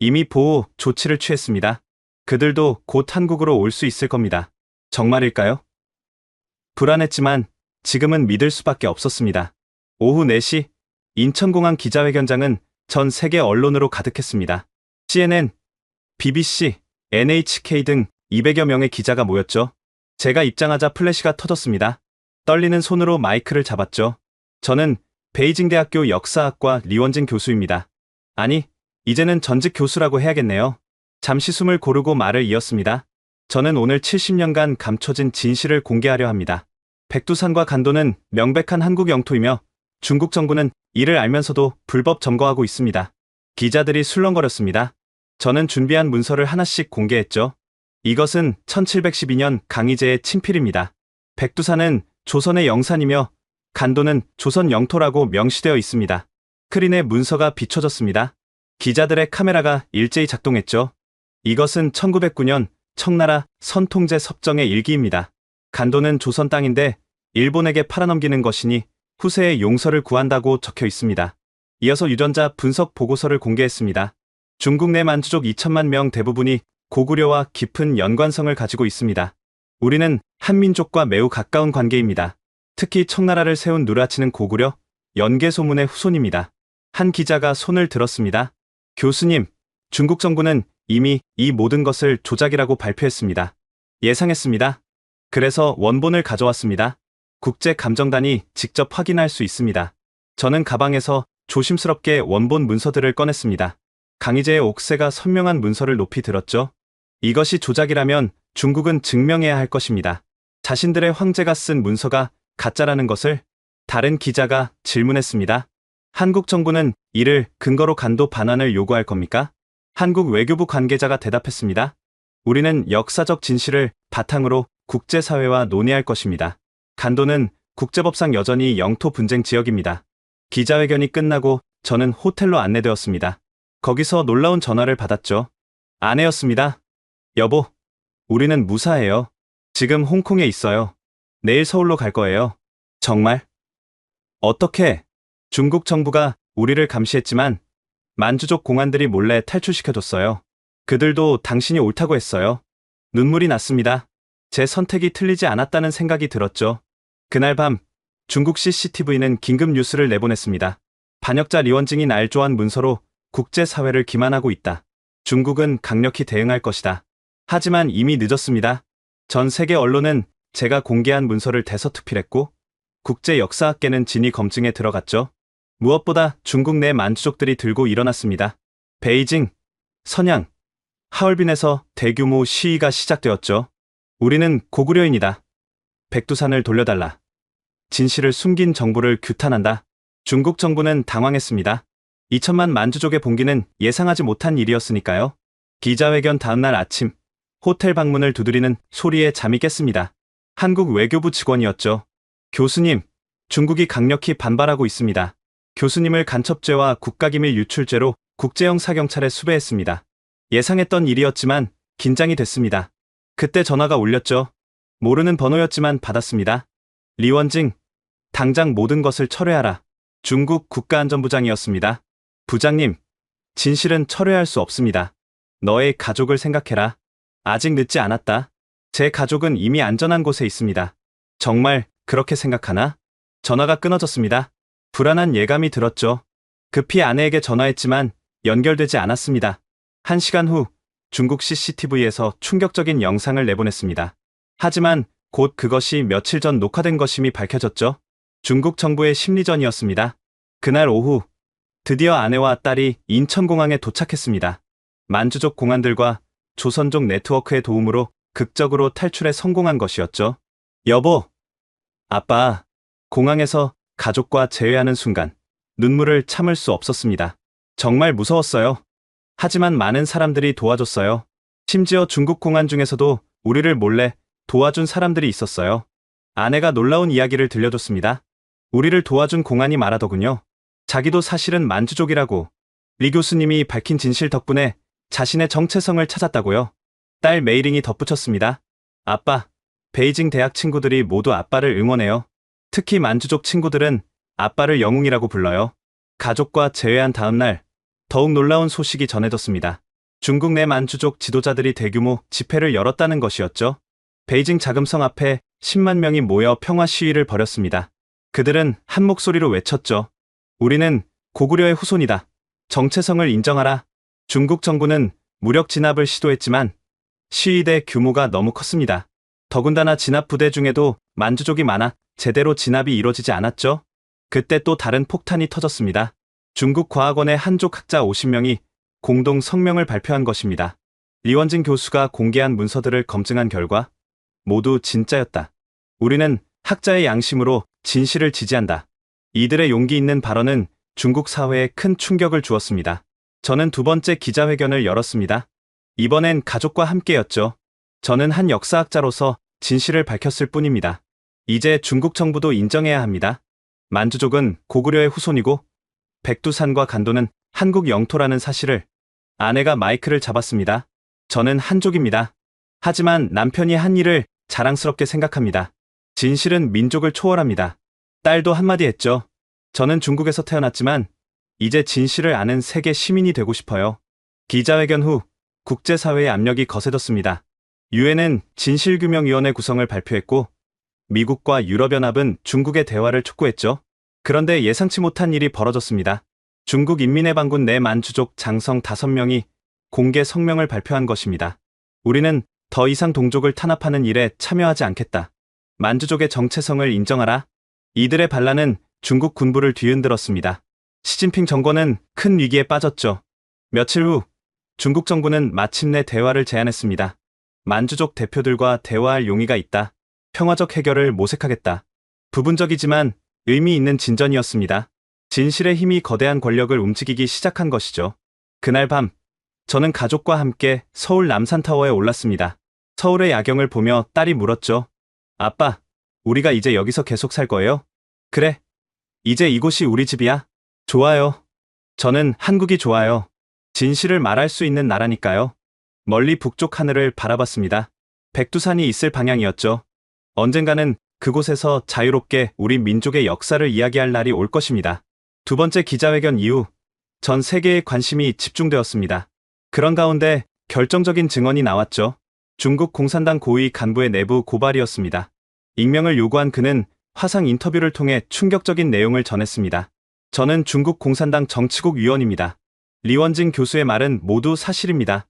이미 보호 조치를 취했습니다. 그들도 곧 한국으로 올 수 있을 겁니다. 정말일까요? 불안했지만 지금은 믿을 수밖에 없었습니다. 오후 4시 인천공항 기자회견장은 전 세계 언론으로 가득했습니다. CNN, BBC, NHK 등 200여 명의 기자가 모였죠. 제가 입장하자 플래시가 터졌습니다. 떨리는 손으로 마이크를 잡았죠. 저는 베이징 대학교 역사학과 리원진 교수입니다. 아니, 이제는 전직 교수라고 해야겠네요. 잠시 숨을 고르고 말을 이었습니다. 저는 오늘 70년간 감춰진 진실을 공개하려 합니다. 백두산과 간도는 명백한 한국 영토이며 중국 정부는 이를 알면서도 불법 점거하고 있습니다. 기자들이 술렁거렸습니다. 저는 준비한 문서를 하나씩 공개했죠. 이것은 1712년 강희제의 친필입니다. 백두산은 조선의 영산이며 간도는 조선 영토라고 명시되어 있습니다. 스크린에 문서가 비춰졌습니다. 기자들의 카메라가 일제히 작동했죠. 이것은 1909년 청나라 선통제 섭정의 일기입니다. 간도는 조선 땅인데 일본에게 팔아넘기는 것이니 후세의 용서를 구한다고 적혀 있습니다. 이어서 유전자 분석 보고서를 공개했습니다. 중국 내 만주족 2천만 명 대부분이 고구려와 깊은 연관성을 가지고 있습니다. 우리는 한민족과 매우 가까운 관계입니다. 특히 청나라를 세운 누라치는 고구려, 연개소문의 후손입니다. 한 기자가 손을 들었습니다. 교수님, 중국 정부는 이미 이 모든 것을 조작이라고 발표했습니다. 예상했습니다. 그래서 원본을 가져왔습니다. 국제감정단이 직접 확인할 수 있습니다. 저는 가방에서 조심스럽게 원본 문서들을 꺼냈습니다. 강희제의 옥새가 선명한 문서를 높이 들었죠. 이것이 조작이라면 중국은 증명해야 할 것입니다. 자신들의 황제가 쓴 문서가 가짜라는 것을 다른 기자가 질문했습니다. 한국 정부는 이를 근거로 간도 반환을 요구할 겁니까? 한국 외교부 관계자가 대답했습니다. 우리는 역사적 진실을 바탕으로 국제사회와 논의할 것입니다. 간도는 국제법상 여전히 영토 분쟁 지역입니다. 기자회견이 끝나고 저는 호텔로 안내되었습니다. 거기서 놀라운 전화를 받았죠. 아내였습니다. 여보, 우리는 무사해요. 지금 홍콩에 있어요. 내일 서울로 갈 거예요. 정말? 어떻게? 중국 정부가 우리를 감시했지만 만주족 공안들이 몰래 탈출시켜줬어요. 그들도 당신이 옳다고 했어요. 눈물이 났습니다. 제 선택이 틀리지 않았다는 생각이 들었죠. 그날 밤 중국 CCTV는 긴급 뉴스를 내보냈습니다. 반역자 리원징이 날조한 문서로 국제사회를 기만하고 있다. 중국은 강력히 대응할 것이다. 하지만 이미 늦었습니다. 전 세계 언론은 제가 공개한 문서를 대서특필했고 국제 역사학계는 진위 검증에 들어갔죠. 무엇보다 중국 내 만주족들이 들고 일어났습니다. 베이징, 선양, 하얼빈에서 대규모 시위가 시작되었죠. 우리는 고구려인이다. 백두산을 돌려달라. 진실을 숨긴 정부를 규탄한다. 중국 정부는 당황했습니다. 2천만 만주족의 봉기는 예상하지 못한 일이었으니까요. 기자회견 다음날 아침, 호텔 방문을 두드리는 소리에 잠이 깼습니다. 한국 외교부 직원이었죠. 교수님, 중국이 강력히 반발하고 있습니다. 교수님을 간첩죄와 국가기밀 유출죄로 국제형 사경찰에 수배했습니다. 예상했던 일이었지만 긴장이 됐습니다. 그때 전화가 울렸죠. 모르는 번호였지만 받았습니다. 리원징, 당장 모든 것을 철회하라. 중국 국가안전부장이었습니다. 부장님, 진실은 철회할 수 없습니다. 너의 가족을 생각해라. 아직 늦지 않았다. 제 가족은 이미 안전한 곳에 있습니다. 정말 그렇게 생각하나? 전화가 끊어졌습니다. 불안한 예감이 들었죠. 급히 아내에게 전화했지만 연결되지 않았습니다. 1시간 후 중국 CCTV에서 충격적인 영상을 내보냈습니다. 하지만 곧 그것이 며칠 전 녹화된 것임이 밝혀졌죠. 중국 정부의 심리전이었습니다. 그날 오후 드디어 아내와 딸이 인천공항에 도착했습니다. 만주족 공안들과 조선족 네트워크의 도움으로 극적으로 탈출에 성공한 것이었죠. 여보, 아빠, 공항에서 가족과 재회하는 순간 눈물을 참을 수 없었습니다. 정말 무서웠어요. 하지만 많은 사람들이 도와줬어요. 심지어 중국 공안 중에서도 우리를 몰래 도와준 사람들이 있었어요. 아내가 놀라운 이야기를 들려줬습니다. 우리를 도와준 공안이 말하더군요. 자기도 사실은 만주족이라고. 리 교수님이 밝힌 진실 덕분에 자신의 정체성을 찾았다고요. 딸 메이링이 덧붙였습니다. 아빠, 베이징 대학 친구들이 모두 아빠를 응원해요. 특히 만주족 친구들은 아빠를 영웅이라고 불러요. 가족과 재회한 다음 날 더욱 놀라운 소식이 전해졌습니다. 중국 내 만주족 지도자들이 대규모 집회를 열었다는 것이었죠. 베이징 자금성 앞에 10만 명이 모여 평화 시위를 벌였습니다. 그들은 한 목소리로 외쳤죠. 우리는 고구려의 후손이다. 정체성을 인정하라. 중국 정부는 무력 진압을 시도했지만 시위대 규모가 너무 컸습니다. 더군다나 진압 부대 중에도 만주족이 많아 제대로 진압이 이루어지지 않았죠. 그때 또 다른 폭탄이 터졌습니다. 중국 과학원의 한족 학자 50명이 공동 성명을 발표한 것입니다. 리원진 교수가 공개한 문서들을 검증한 결과 모두 진짜였다. 우리는 학자의 양심으로 진실을 지지한다. 이들의 용기 있는 발언은 중국 사회에 큰 충격을 주었습니다. 저는 두 번째 기자회견을 열었습니다. 이번엔 가족과 함께였죠. 저는 한 역사학자로서 진실을 밝혔을 뿐입니다. 이제 중국 정부도 인정해야 합니다. 만주족은 고구려의 후손이고 백두산과 간도는 한국 영토라는 사실을. 아내가 마이크를 잡았습니다. 저는 한족입니다. 하지만 남편이 한 일을 자랑스럽게 생각합니다. 진실은 민족을 초월합니다. 딸도 한마디 했죠. 저는 중국에서 태어났지만 이제 진실을 아는 세계 시민이 되고 싶어요. 기자회견 후 국제사회의 압력이 거세졌습니다. 유엔은 진실규명위원회 구성을 발표했고 미국과 유럽연합은 중국의 대화를 촉구했죠. 그런데 예상치 못한 일이 벌어졌습니다. 중국 인민해방군 내 만주족 장성 5명이 공개 성명을 발표한 것입니다. 우리는 더 이상 동족을 탄압하는 일에 참여하지 않겠다. 만주족의 정체성을 인정하라. 이들의 반란은 중국 군부를 뒤흔들었습니다. 시진핑 정권은 큰 위기에 빠졌죠. 며칠 후 중국 정부는 마침내 대화를 제안했습니다. 만주족 대표들과 대화할 용의가 있다. 평화적 해결을 모색하겠다. 부분적이지만 의미 있는 진전이었습니다. 진실의 힘이 거대한 권력을 움직이기 시작한 것이죠. 그날 밤, 저는 가족과 함께 서울 남산타워에 올랐습니다. 서울의 야경을 보며 딸이 물었죠. 아빠, 우리가 이제 여기서 계속 살 거예요? 그래. 이제 이곳이 우리 집이야. 좋아요. 저는 한국이 좋아요. 진실을 말할 수 있는 나라니까요. 멀리 북쪽 하늘을 바라봤습니다. 백두산이 있을 방향이었죠. 언젠가는 그곳에서 자유롭게 우리 민족의 역사를 이야기할 날이 올 것입니다. 두 번째 기자회견 이후 전 세계의 관심이 집중되었습니다. 그런 가운데 결정적인 증언이 나왔죠. 중국 공산당 고위 간부의 내부 고발이었습니다. 익명을 요구한 그는 화상 인터뷰를 통해 충격적인 내용을 전했습니다. 저는 중국 공산당 정치국 위원입니다. 리원진 교수의 말은 모두 사실입니다.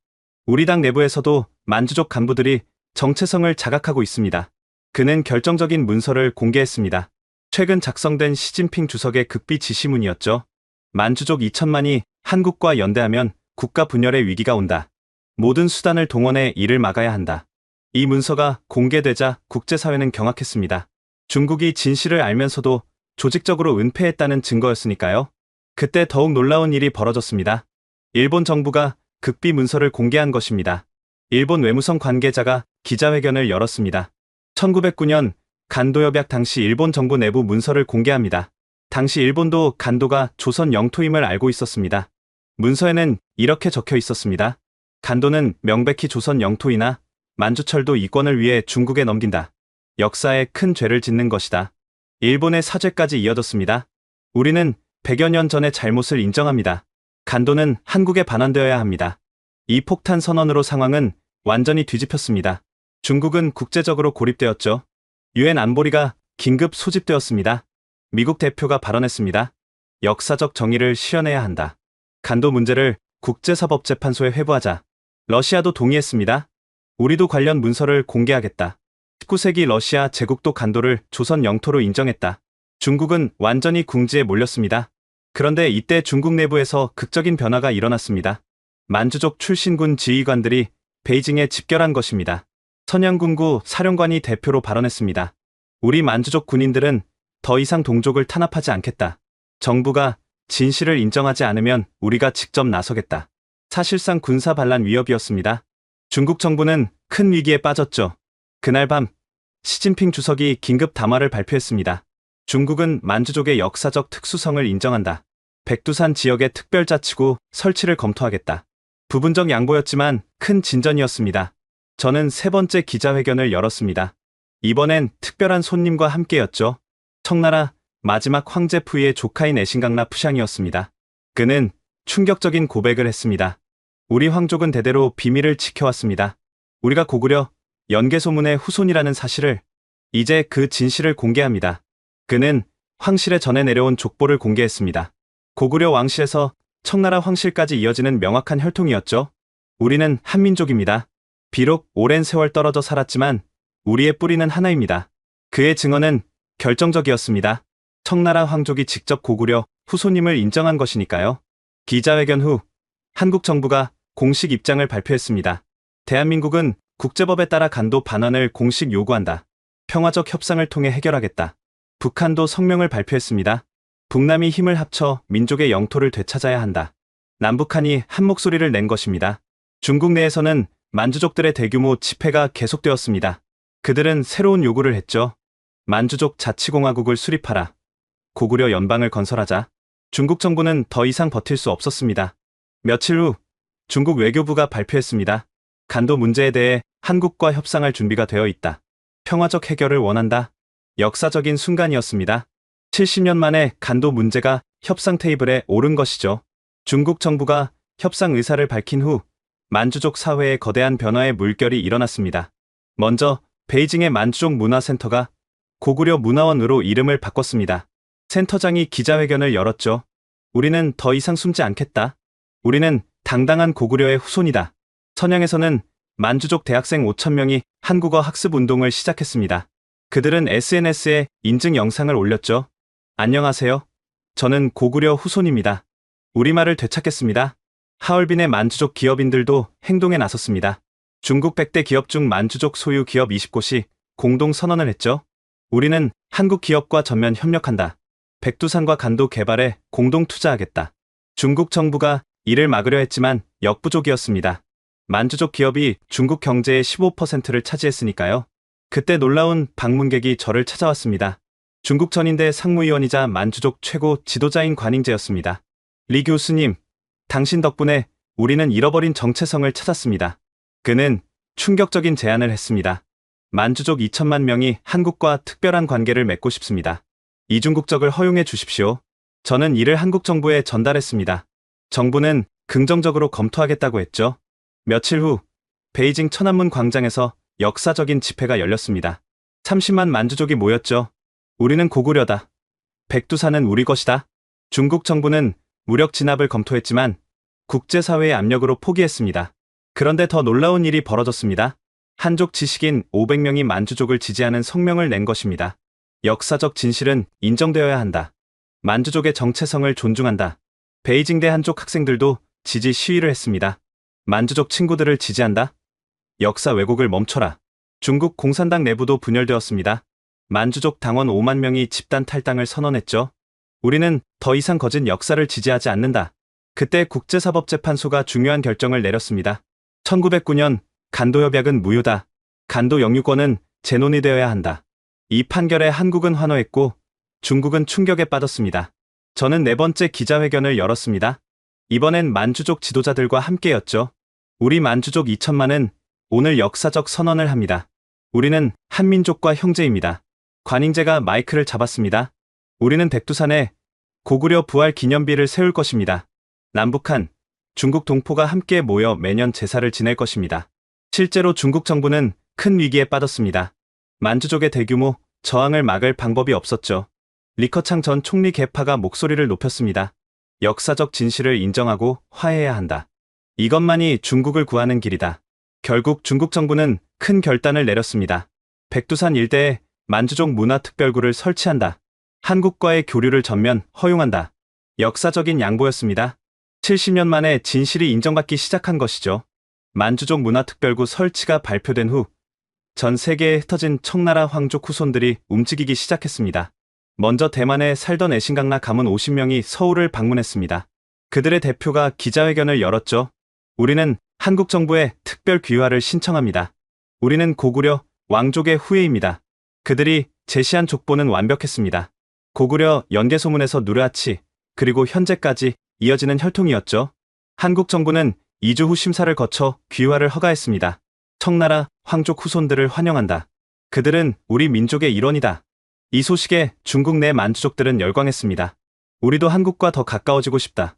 우리 당 내부에서도 만주족 간부들이 정체성을 자각하고 있습니다. 그는 결정적인 문서를 공개했습니다. 최근 작성된 시진핑 주석의 극비 지시문이었죠. 만주족 2천만이 한국과 연대하면 국가 분열의 위기가 온다. 모든 수단을 동원해 이를 막아야 한다. 이 문서가 공개되자 국제사회는 경악했습니다. 중국이 진실을 알면서도 조직적으로 은폐했다는 증거였으니까요. 그때 더욱 놀라운 일이 벌어졌습니다. 일본 정부가 극비 문서를 공개한 것입니다. 일본 외무성 관계자가 기자회견을 열었습니다. 1909년 간도협약 당시 일본 정부 내부 문서를 공개합니다. 당시 일본도 간도가 조선 영토임을 알고 있었습니다. 문서에는 이렇게 적혀 있었습니다. 간도는 명백히 조선 영토이나 만주철도 이권을 위해 중국에 넘긴다. 역사에 큰 죄를 짓는 것이다. 일본의 사죄까지 이어졌습니다. 우리는 100여 년 전의 잘못을 인정합니다. 간도는 한국에 반환되어야 합니다. 이 폭탄 선언으로 상황은 완전히 뒤집혔습니다. 중국은 국제적으로 고립되었죠. 유엔 안보리가 긴급 소집되었습니다. 미국 대표가 발언했습니다. 역사적 정의를 실현해야 한다. 간도 문제를 국제사법재판소에 회부하자. 러시아도 동의했습니다. 우리도 관련 문서를 공개하겠다. 19세기 러시아 제국도 간도를 조선 영토로 인정했다. 중국은 완전히 궁지에 몰렸습니다. 그런데 이때 중국 내부에서 극적인 변화가 일어났습니다. 만주족 출신 군 지휘관들이 베이징에 집결한 것입니다. 선양군구 사령관이 대표로 발언했습니다. 우리 만주족 군인들은 더 이상 동족을 탄압하지 않겠다. 정부가 진실을 인정하지 않으면 우리가 직접 나서겠다. 사실상 군사 반란 위협이었습니다. 중국 정부는 큰 위기에 빠졌죠. 그날 밤 시진핑 주석이 긴급 담화를 발표했습니다. 중국은 만주족의 역사적 특수성을 인정한다. 백두산 지역의 특별자치구 설치를 검토하겠다. 부분적 양보였지만 큰 진전이었습니다. 저는 세 번째 기자회견을 열었습니다. 이번엔 특별한 손님과 함께였죠. 청나라 마지막 황제 푸이의 조카인 애신강라 푸샹이었습니다. 그는 충격적인 고백을 했습니다. 우리 황족은 대대로 비밀을 지켜왔습니다. 우리가 고구려 연개소문의 후손이라는 사실을, 이제 그 진실을 공개합니다. 그는 황실에 전해 내려온 족보를 공개했습니다. 고구려 왕실에서 청나라 황실까지 이어지는 명확한 혈통이었죠. 우리는 한민족입니다. 비록 오랜 세월 떨어져 살았지만 우리의 뿌리는 하나입니다. 그의 증언은 결정적이었습니다. 청나라 황족이 직접 고구려 후손임을 인정한 것이니까요. 기자회견 후 한국 정부가 공식 입장을 발표했습니다. 대한민국은 국제법에 따라 간도 반환을 공식 요구한다. 평화적 협상을 통해 해결하겠다. 북한도 성명을 발표했습니다. 북남이 힘을 합쳐 민족의 영토를 되찾아야 한다. 남북한이 한 목소리를 낸 것입니다. 중국 내에서는 만주족들의 대규모 집회가 계속되었습니다. 그들은 새로운 요구를 했죠. 만주족 자치공화국을 수립하라. 고구려 연방을 건설하자. 중국 정부는 더 이상 버틸 수 없었습니다. 며칠 후 중국 외교부가 발표했습니다. 간도 문제에 대해 한국과 협상할 준비가 되어 있다. 평화적 해결을 원한다. 역사적인 순간이었습니다. 70년 만에 간도 문제가 협상 테이블에 오른 것이죠. 중국 정부가 협상 의사를 밝힌 후 만주족 사회에 거대한 변화의 물결이 일어났습니다. 먼저 베이징의 만주족 문화센터가 고구려 문화원으로 이름을 바꿨습니다. 센터장이 기자회견을 열었죠. 우리는 더 이상 숨지 않겠다. 우리는 당당한 고구려의 후손이다. 선양에서는 만주족 대학생 5,000명이 한국어 학습 운동을 시작했습니다. 그들은 SNS에 인증 영상을 올렸죠. 안녕하세요. 저는 고구려 후손입니다. 우리말을 되찾겠습니다. 하얼빈의 만주족 기업인들도 행동에 나섰습니다. 중국 100대 기업 중 만주족 소유 기업 20곳이 공동 선언을 했죠. 우리는 한국 기업과 전면 협력한다. 백두산과 간도 개발에 공동 투자하겠다. 중국 정부가 이를 막으려 했지만 역부족이었습니다. 만주족 기업이 중국 경제의 15%를 차지했으니까요. 그때 놀라운 방문객이 저를 찾아왔습니다. 중국 전인대 상무위원이자 만주족 최고 지도자인 관잉제였습니다. 리 교수님, 당신 덕분에 우리는 잃어버린 정체성을 찾았습니다. 그는 충격적인 제안을 했습니다. 만주족 2천만 명이 한국과 특별한 관계를 맺고 싶습니다. 이중 국적을 허용해 주십시오. 저는 이를 한국 정부에 전달했습니다. 정부는 긍정적으로 검토하겠다고 했죠. 며칠 후 베이징 천안문 광장에서 역사적인 집회가 열렸습니다. 30만 만주족이 모였죠. 우리는 고구려다. 백두산은 우리 것이다. 중국 정부는 무력 진압을 검토했지만 국제사회의 압력으로 포기했습니다. 그런데 더 놀라운 일이 벌어졌습니다. 한족 지식인 500명이 만주족을 지지하는 성명을 낸 것입니다. 역사적 진실은 인정되어야 한다. 만주족의 정체성을 존중한다. 베이징대 한족 학생들도 지지 시위를 했습니다. 만주족 친구들을 지지한다. 역사 왜곡을 멈춰라. 중국 공산당 내부도 분열되었습니다. 만주족 당원 5만 명이 집단 탈당을 선언했죠. 우리는 더 이상 거짓 역사를 지지하지 않는다. 그때 국제사법재판소가 중요한 결정을 내렸습니다. 1909년 간도협약은 무효다. 간도 영유권은 재논의되어야 한다. 이 판결에 한국은 환호했고 중국은 충격에 빠졌습니다. 저는 네 번째 기자회견을 열었습니다. 이번엔 만주족 지도자들과 함께였죠. 우리 만주족 2천만은 오늘 역사적 선언을 합니다. 우리는 한민족과 형제입니다. 관잉제가 마이크를 잡았습니다. 우리는 백두산에 고구려 부활 기념비를 세울 것입니다. 남북한, 중국 동포가 함께 모여 매년 제사를 지낼 것입니다. 실제로 중국 정부는 큰 위기에 빠졌습니다. 만주족의 대규모 저항을 막을 방법이 없었죠. 리커창 전 총리 계파가 목소리를 높였습니다. 역사적 진실을 인정하고 화해해야 한다. 이것만이 중국을 구하는 길이다. 결국 중국 정부는 큰 결단을 내렸습니다. 백두산 일대에 만주족 문화특별구를 설치한다. 한국과의 교류를 전면 허용한다. 역사적인 양보였습니다. 70년 만에 진실이 인정받기 시작한 것이죠. 만주족 문화특별구 설치가 발표된 후 전 세계에 흩어진 청나라 황족 후손들이 움직이기 시작했습니다. 먼저 대만에 살던 애신강라 가문 50명이 서울을 방문했습니다. 그들의 대표가 기자회견을 열었죠. 우리는 한국 정부에 특별 귀화를 신청합니다. 우리는 고구려 왕족의 후예입니다. 그들이 제시한 족보는 완벽했습니다. 고구려 연개소문에서 누르하치, 그리고 현재까지 이어지는 혈통이었죠. 한국 정부는 2주 후 심사를 거쳐 귀화를 허가했습니다. 청나라 황족 후손들을 환영한다. 그들은 우리 민족의 일원이다. 이 소식에 중국 내 만주족들은 열광했습니다. 우리도 한국과 더 가까워지고 싶다.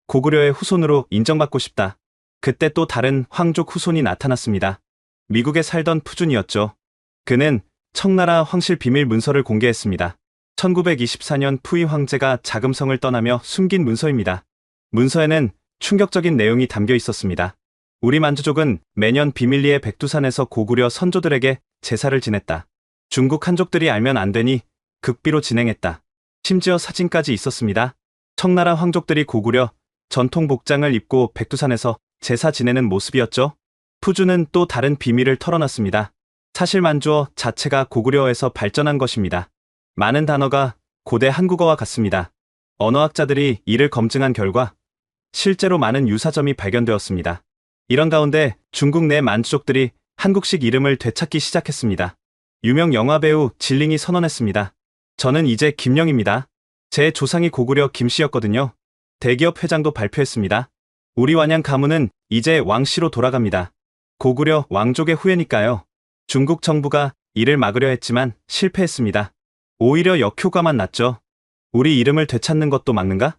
고구려의 후손으로 인정받고 싶다. 그때 또 다른 황족 후손이 나타났습니다. 미국에 살던 푸준이었죠. 그는 청나라 황실 비밀 문서를 공개했습니다. 1924년 푸이 황제가 자금성을 떠나며 숨긴 문서입니다. 문서에는 충격적인 내용이 담겨 있었습니다. 우리 만주족은 매년 비밀리에 백두산에서 고구려 선조들에게 제사를 지냈다. 중국 한족들이 알면 안 되니 극비로 진행했다. 심지어 사진까지 있었습니다. 청나라 황족들이 고구려 전통 복장을 입고 백두산에서 제사 지내는 모습이었죠. 푸주는 또 다른 비밀을 털어놨습니다. 사실 만주어 자체가 고구려에서 발전한 것입니다. 많은 단어가 고대 한국어와 같습니다. 언어학자들이 이를 검증한 결과 실제로 많은 유사점이 발견되었습니다. 이런 가운데 중국 내 만주족들이 한국식 이름을 되찾기 시작했습니다. 유명 영화배우 진링이 선언했습니다. 저는 이제 김영입니다. 제 조상이 고구려 김씨였거든요. 대기업 회장도 발표했습니다. 우리 완양 가문은 이제 왕씨로 돌아갑니다. 고구려 왕족의 후예니까요. 중국 정부가 이를 막으려 했지만 실패했습니다. 오히려 역효과만 났죠. 우리 이름을 되찾는 것도 막는가?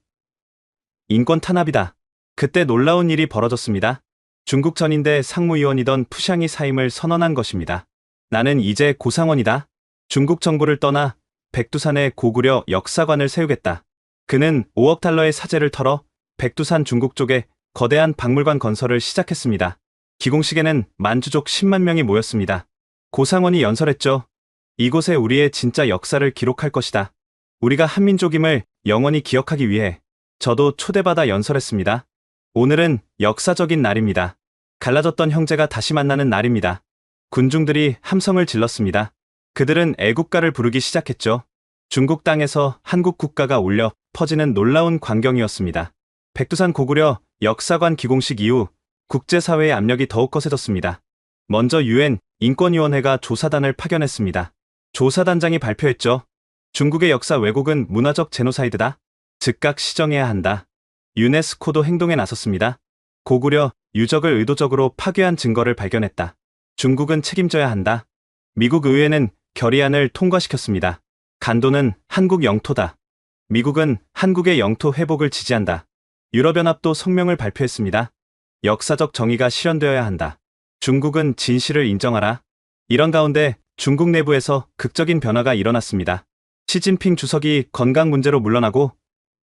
인권 탄압이다. 그때 놀라운 일이 벌어졌습니다. 중국 전인대 상무위원이던 푸샹이 사임을 선언한 것입니다. 나는 이제 고상원이다. 중국 정부를 떠나 백두산에 고구려 역사관을 세우겠다. 그는 5억 달러의 사재를 털어 백두산 중국 쪽에 거대한 박물관 건설을 시작했습니다. 기공식에는 만주족 10만 명이 모였습니다. 고상원이 연설했죠. 이곳에 우리의 진짜 역사를 기록할 것이다. 우리가 한민족임을 영원히 기억하기 위해 저도 초대받아 연설했습니다. 오늘은 역사적인 날입니다. 갈라졌던 형제가 다시 만나는 날입니다. 군중들이 함성을 질렀습니다. 그들은 애국가를 부르기 시작했죠. 중국 땅에서 한국 국가가 울려 퍼지는 놀라운 광경이었습니다. 백두산 고구려 역사관 기공식 이후 국제사회의 압력이 더욱 거세졌습니다. 먼저 유엔 인권위원회가 조사단을 파견했습니다. 조사단장이 발표했죠. 중국의 역사 왜곡은 문화적 제노사이드다. 즉각 시정해야 한다. 유네스코도 행동에 나섰습니다. 고구려 유적을 의도적으로 파괴한 증거를 발견했다. 중국은 책임져야 한다. 미국 의회는 결의안을 통과시켰습니다. 간도는 한국 영토다. 미국은 한국의 영토 회복을 지지한다. 유럽연합도 성명을 발표했습니다. 역사적 정의가 실현되어야 한다. 중국은 진실을 인정하라. 이런 가운데 중국 내부에서 극적인 변화가 일어났습니다. 시진핑 주석이 건강 문제로 물러나고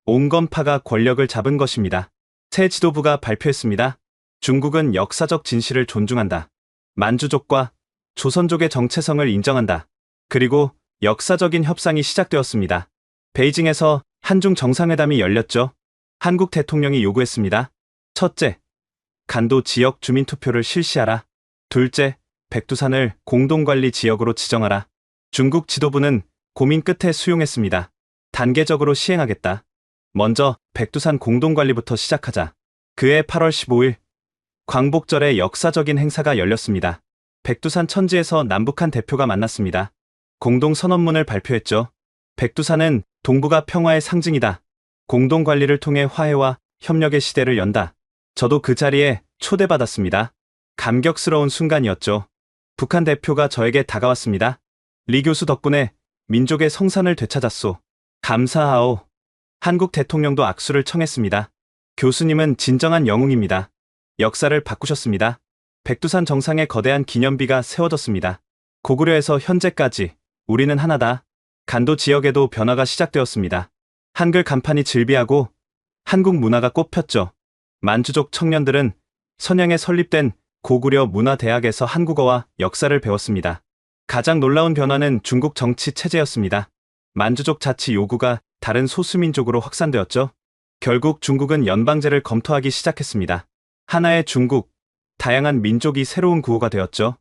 온건파가 권력을 잡은 것입니다. 새 지도부가 발표했습니다. 중국은 역사적 진실을 존중한다. 만주족과 조선족의 정체성을 인정한다. 그리고 역사적인 협상이 시작되었습니다. 베이징에서 한중 정상회담이 열렸죠. 한국 대통령이 요구했습니다. 첫째, 간도 지역 주민투표를 실시하라. 둘째, 백두산을 공동관리 지역으로 지정하라. 중국 지도부는 고민 끝에 수용했습니다. 단계적으로 시행하겠다. 먼저 백두산 공동관리부터 시작하자. 그해 8월 15일 광복절에 역사적인 행사가 열렸습니다. 백두산 천지에서 남북한 대표가 만났습니다. 공동선언문을 발표했죠. 백두산은 동북아 평화의 상징이다. 공동관리를 통해 화해와 협력의 시대를 연다. 저도 그 자리에 초대받았습니다. 감격스러운 순간이었죠. 북한 대표가 저에게 다가왔습니다. 리 교수 덕분에 민족의 성산을 되찾았소. 감사하오. 한국 대통령도 악수를 청했습니다. 교수님은 진정한 영웅입니다. 역사를 바꾸셨습니다. 백두산 정상에 거대한 기념비가 세워졌습니다. 고구려에서 현재까지 우리는 하나다. 간도 지역에도 변화가 시작되었습니다. 한글 간판이 즐비하고 한국 문화가 꽃폈죠. 만주족 청년들은 선양에 설립된 고구려 문화대학에서 한국어와 역사를 배웠습니다. 가장 놀라운 변화는 중국 정치 체제였습니다. 만주족 자치 요구가 다른 소수민족으로 확산되었죠. 결국 중국은 연방제를 검토하기 시작했습니다. 하나의 중국, 다양한 민족이 새로운 구호가 되었죠.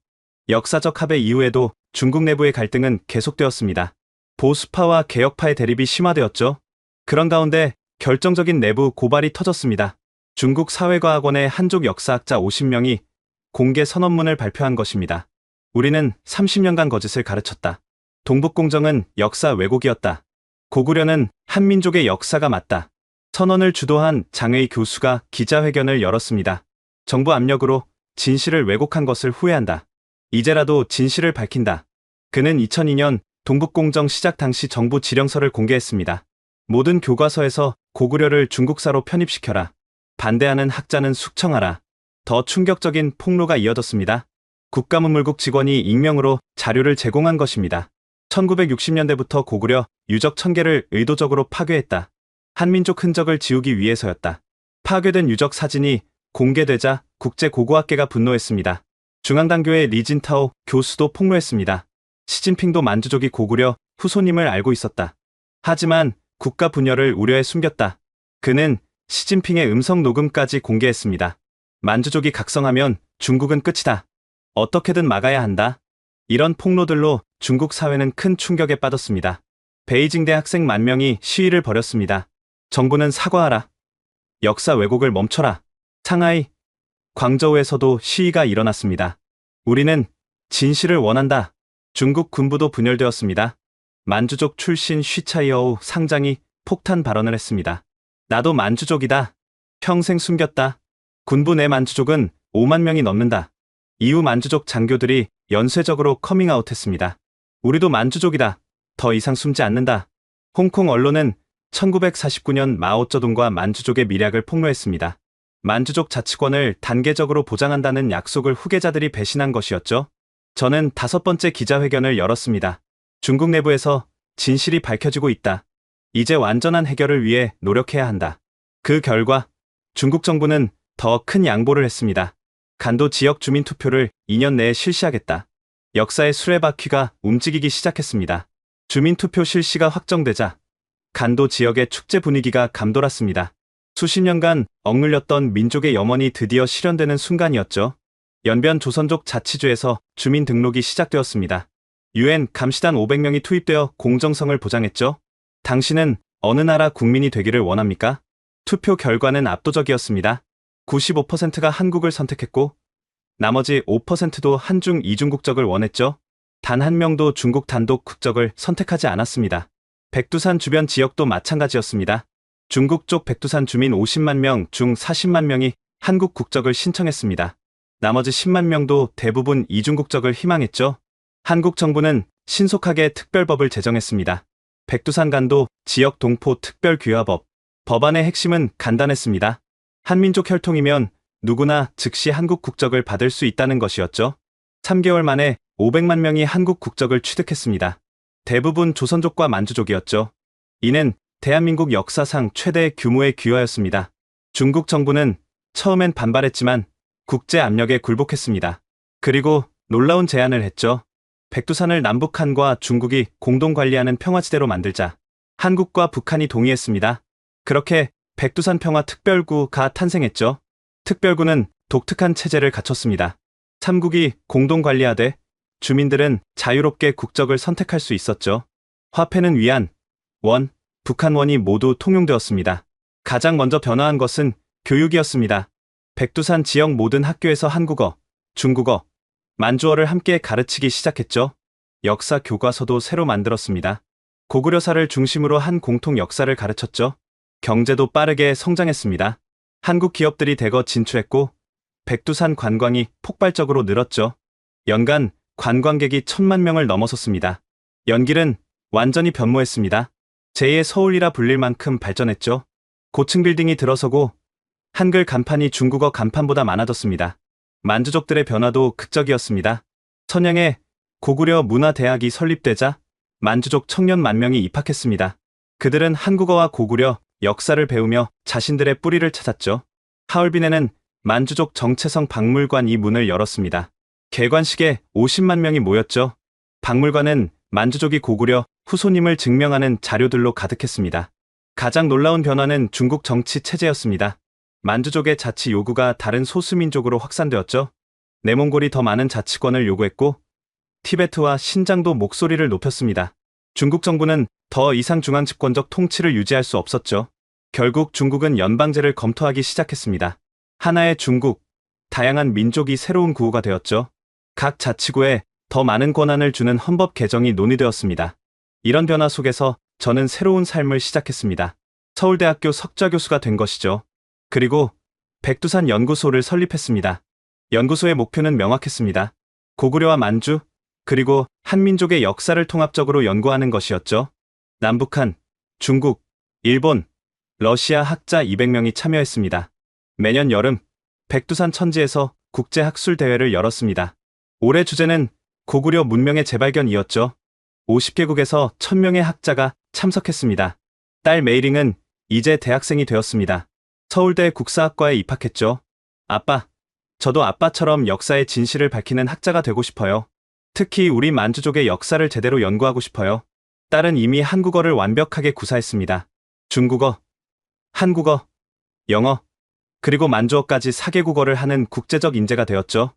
역사적 합의 이후에도 중국 내부의 갈등은 계속되었습니다. 보수파와 개혁파의 대립이 심화되었죠. 그런 가운데 결정적인 내부 고발이 터졌습니다. 중국 사회과학원의 한족 역사학자 50명이 공개 선언문을 발표한 것입니다. 우리는 30년간 거짓을 가르쳤다. 동북공정은 역사 왜곡이었다. 고구려는 한민족의 역사가 맞다. 선언을 주도한 장의 교수가 기자회견을 열었습니다. 정부 압력으로 진실을 왜곡한 것을 후회한다. 이제라도 진실을 밝힌다. 그는 2002년 동북공정 시작 당시 정부 지령서를 공개했습니다. 모든 교과서에서 고구려를 중국사로 편입시켜라. 반대하는 학자는 숙청하라. 더 충격적인 폭로가 이어졌습니다. 국가문물국 직원이 익명으로 자료를 제공한 것입니다. 1960년대부터 고구려 유적 1000개를 의도적으로 파괴했다. 한민족 흔적을 지우기 위해서였다. 파괴된 유적 사진이 공개되자 국제고고학계가 분노했습니다. 중앙당교의 리진타오 교수도 폭로했습니다. 시진핑도 만주족이 고구려 후손임을 알고 있었다. 하지만 국가 분열을 우려해 숨겼다. 그는 시진핑의 음성 녹음까지 공개했습니다. 만주족이 각성하면 중국은 끝이다. 어떻게든 막아야 한다. 이런 폭로들로 중국 사회는 큰 충격에 빠졌습니다. 베이징대 학생 10,000명이 시위를 벌였습니다. 정부는 사과하라. 역사 왜곡을 멈춰라. 상하이, 광저우에서도 시위가 일어났습니다. 우리는 진실을 원한다. 중국 군부도 분열되었습니다. 만주족 출신 쉬차이어우 상장이 폭탄 발언을 했습니다. 나도 만주족이다. 평생 숨겼다. 군부 내 만주족은 5만 명이 넘는다. 이후 만주족 장교들이 연쇄적으로 커밍아웃했습니다. 우리도 만주족이다. 더 이상 숨지 않는다. 홍콩 언론은 1949년 마오쩌둥과 만주족의 밀약을 폭로했습니다. 만주족 자치권을 단계적으로 보장한다는 약속을 후계자들이 배신한 것이었죠. 저는 5번째 기자회견을 열었습니다. 중국 내부에서 진실이 밝혀지고 있다. 이제 완전한 해결을 위해 노력해야 한다. 그 결과 중국 정부는 더 큰 양보를 했습니다. 간도 지역 주민 투표를 2년 내에 실시하겠다. 역사의 수레바퀴가 움직이기 시작했습니다. 주민 투표 실시가 확정되자 간도 지역의 축제 분위기가 감돌았습니다. 수십 년간 억눌렸던 민족의 염원이 드디어 실현되는 순간이었죠. 연변 조선족 자치주에서 주민 등록이 시작되었습니다. UN 감시단 500명이 투입되어 공정성을 보장했죠. 당신은 어느 나라 국민이 되기를 원합니까? 투표 결과는 압도적이었습니다. 95%가 한국을 선택했고 나머지 5%도 한중 이중 국적을 원했죠. 단 한 명도 중국 단독 국적을 선택하지 않았습니다. 백두산 주변 지역도 마찬가지였습니다. 중국 쪽 백두산 주민 50만 명 중 40만 명이 한국 국적을 신청했습니다. 나머지 10만 명도 대부분 이중 국적을 희망했죠. 한국 정부는 신속하게 특별법을 제정했습니다. 백두산 간도 지역 동포 특별규화법. 법안의 핵심은 간단했습니다. 한민족 혈통이면 누구나 즉시 한국 국적을 받을 수 있다는 것이었죠. 3개월 만에 500만 명이 한국 국적을 취득했습니다. 대부분 조선족과 만주족이었죠. 이는 대한민국 역사상 최대 규모의 규화였습니다. 중국 정부는 처음엔 반발했지만 국제 압력에 굴복했습니다. 그리고 놀라운 제안을 했죠. 백두산을 남북한과 중국이 공동 관리하는 평화지대로 만들자. 한국과 북한이 동의했습니다. 그렇게 백두산 평화특별구가 탄생했죠. 특별구는 독특한 체제를 갖췄습니다. 3국이 공동 관리하되 주민들은 자유롭게 국적을 선택할 수 있었죠. 화폐는 위안, 원, 북한원이 모두 통용되었습니다. 가장 먼저 변화한 것은 교육이었습니다. 백두산 지역 모든 학교에서 한국어, 중국어, 만주어를 함께 가르치기 시작했죠. 역사 교과서도 새로 만들었습니다. 고구려사를 중심으로 한 공통 역사를 가르쳤죠. 경제도 빠르게 성장했습니다. 한국 기업들이 대거 진출했고 백두산 관광이 폭발적으로 늘었죠. 연간 관광객이 1,000만 명을 넘어섰습니다. 연길은 완전히 변모했습니다. 제2의 서울이라 불릴 만큼 발전했죠. 고층 빌딩이 들어서고 한글 간판이 중국어 간판보다 많아졌습니다. 만주족들의 변화도 극적이었습니다. 선양에 고구려 문화대학이 설립되자 만주족 청년 10,000명이 입학했습니다. 그들은 한국어와 고구려 역사를 배우며 자신들의 뿌리를 찾았죠. 하얼빈에는 만주족 정체성 박물관이 문을 열었습니다. 개관식에 50만 명이 모였죠. 박물관은 만주족이 고구려 후손임을 증명하는 자료들로 가득했습니다. 가장 놀라운 변화는 중국 정치 체제였습니다. 만주족의 자치 요구가 다른 소수민족으로 확산되었죠. 내몽골이 더 많은 자치권을 요구했고 티베트와 신장도 목소리를 높였습니다. 중국 정부는 더 이상 중앙집권적 통치를 유지할 수 없었죠. 결국 중국은 연방제를 검토하기 시작했습니다. 하나의 중국, 다양한 민족이 새로운 구호가 되었죠. 각 자치구에 더 많은 권한을 주는 헌법 개정이 논의되었습니다. 이런 변화 속에서 저는 새로운 삶을 시작했습니다. 서울대학교 석좌 교수가 된 것이죠. 그리고 백두산 연구소를 설립했습니다. 연구소의 목표는 명확했습니다. 고구려와 만주, 그리고 한민족의 역사를 통합적으로 연구하는 것이었죠. 남북한, 중국, 일본, 러시아 학자 200명이 참여했습니다. 매년 여름 백두산 천지에서 국제학술대회를 열었습니다. 올해 주제는 고구려 문명의 재발견이었죠. 50개국에서 1,000명의 학자가 참석했습니다. 딸 메이링은 이제 대학생이 되었습니다. 서울대 국사학과에 입학했죠. 아빠, 저도 아빠처럼 역사의 진실을 밝히는 학자가 되고 싶어요. 특히 우리 만주족의 역사를 제대로 연구하고 싶어요. 딸은 이미 한국어를 완벽하게 구사했습니다. 중국어, 한국어, 영어, 그리고 만주어까지 4개국어를 하는 국제적 인재가 되었죠.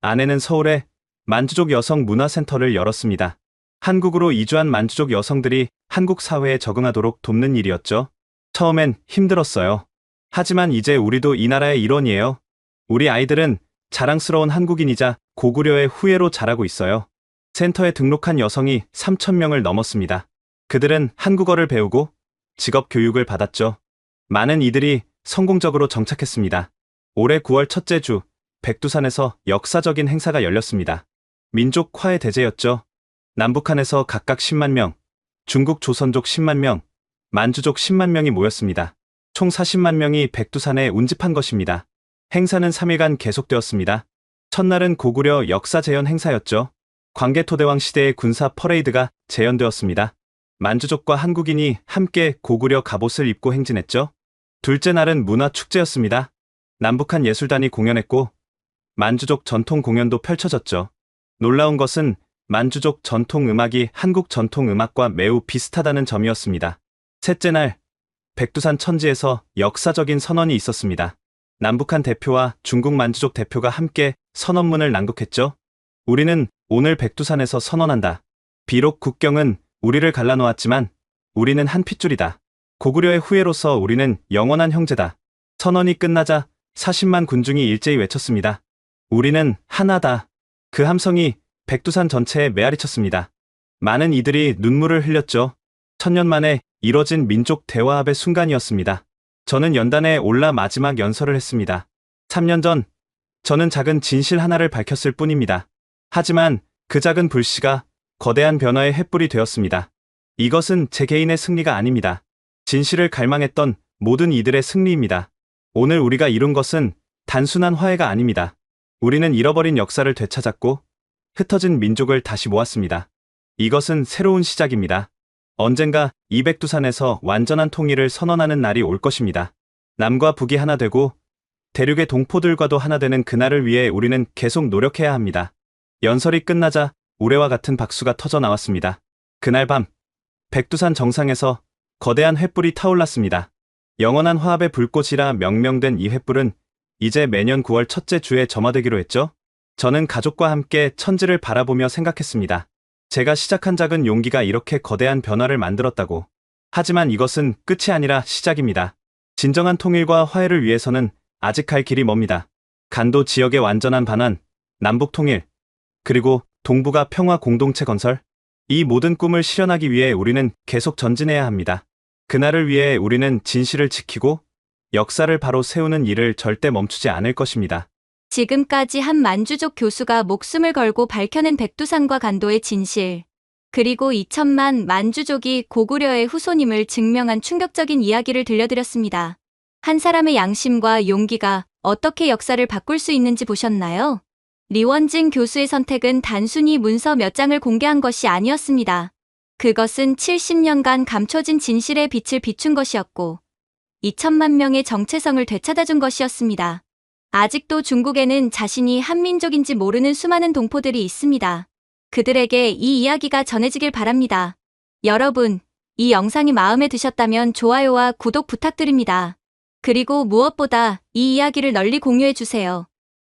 아내는 서울에 만주족 여성 문화센터를 열었습니다. 한국으로 이주한 만주족 여성들이 한국 사회에 적응하도록 돕는 일이었죠. 처음엔 힘들었어요. 하지만 이제 우리도 이 나라의 일원이에요. 우리 아이들은 자랑스러운 한국인이자 고구려의 후예로 자라고 있어요. 센터에 등록한 여성이 3,000명을 넘었습니다. 그들은 한국어를 배우고 직업 교육을 받았죠. 많은 이들이 성공적으로 정착했습니다. 올해 9월 첫째 주 백두산에서 역사적인 행사가 열렸습니다. 민족 화해 대제였죠. 남북한에서 각각 10만 명, 중국 조선족 10만 명, 만주족 10만 명이 모였습니다. 총 40만 명이 백두산에 운집한 것입니다. 행사는 3일간 계속되었습니다. 첫날은 고구려 역사 재현 행사였죠. 광개토대왕 시대의 군사 퍼레이드가 재현되었습니다. 만주족과 한국인이 함께 고구려 갑옷을 입고 행진했죠. 둘째 날은 문화 축제였습니다. 남북한 예술단이 공연했고 만주족 전통 공연도 펼쳐졌죠. 놀라운 것은 만주족 전통 음악이 한국 전통 음악과 매우 비슷하다는 점이었습니다. 셋째 날, 백두산 천지에서 역사적인 선언이 있었습니다. 남북한 대표와 중국 만주족 대표가 함께 선언문을 낭독했죠. 우리는 오늘 백두산에서 선언한다. 비록 국경은 우리를 갈라놓았지만 우리는 한 핏줄이다. 고구려의 후예로서 우리는 영원한 형제다. 선언이 끝나자 40만 군중이 일제히 외쳤습니다. 우리는 하나다. 그 함성이 백두산 전체에 메아리쳤습니다. 많은 이들이 눈물을 흘렸죠. 1000년 만에 이뤄진 민족 대화합의 순간이었습니다. 저는 연단에 올라 마지막 연설을 했습니다. 3년 전 저는 작은 진실 하나를 밝혔을 뿐입니다. 하지만 그 작은 불씨가 거대한 변화의 횃불이 되었습니다. 이것은 제 개인의 승리가 아닙니다. 진실을 갈망했던 모든 이들의 승리입니다. 오늘 우리가 이룬 것은 단순한 화해가 아닙니다. 우리는 잃어버린 역사를 되찾았고 흩어진 민족을 다시 모았습니다. 이것은 새로운 시작입니다. 언젠가 이 백두산에서 완전한 통일을 선언하는 날이 올 것입니다. 남과 북이 하나 되고 대륙의 동포들과도 하나 되는 그날을 위해 우리는 계속 노력해야 합니다. 연설이 끝나자 우레와 같은 박수가 터져 나왔습니다. 그날 밤 백두산 정상에서 거대한 횃불이 타올랐습니다. 영원한 화합의 불꽃이라 명명된 이 횃불은 이제 매년 9월 첫째 주에 점화되기로 했죠. 저는 가족과 함께 천지를 바라보며 생각했습니다. 제가 시작한 작은 용기가 이렇게 거대한 변화를 만들었다고. 하지만 이것은 끝이 아니라 시작입니다. 진정한 통일과 화해를 위해서는 아직 갈 길이 멉니다. 간도 지역의 완전한 반환, 남북 통일, 그리고 동북아 평화 공동체 건설. 이 모든 꿈을 실현하기 위해 우리는 계속 전진해야 합니다. 그날을 위해 우리는 진실을 지키고 역사를 바로 세우는 일을 절대 멈추지 않을 것입니다. 지금까지 한 만주족 교수가 목숨을 걸고 밝혀낸 백두산과 간도의 진실, 그리고 2천만 만주족이 고구려의 후손임을 증명한 충격적인 이야기를 들려드렸습니다. 한 사람의 양심과 용기가 어떻게 역사를 바꿀 수 있는지 보셨나요? 리원진 교수의 선택은 단순히 문서 몇 장을 공개한 것이 아니었습니다. 그것은 70년간 감춰진 진실의 빛을 비춘 것이었고 2천만 명의 정체성을 되찾아준 것이었습니다. 아직도 중국에는 자신이 한민족인지 모르는 수많은 동포들이 있습니다. 그들에게 이 이야기가 전해지길 바랍니다. 여러분, 이 영상이 마음에 드셨다면 좋아요와 구독 부탁드립니다. 그리고 무엇보다 이 이야기를 널리 공유해주세요.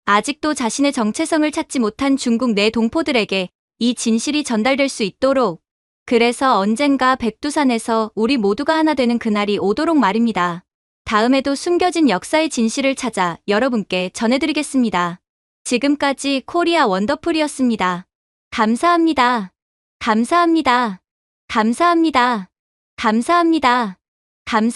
아직도 자신의 정체성을 찾지 못한 중국 내 동포들에게 이 진실이 전달될 수 있도록, 그래서 언젠가 백두산에서 우리 모두가 하나 되는 그날이 오도록 말입니다. 다음에도 숨겨진 역사의 진실을 찾아 여러분께 전해드리겠습니다. 지금까지 코리아 원더풀이었습니다. 감사합니다. 감사합니다. 감사합니다. 감사합니다. 감사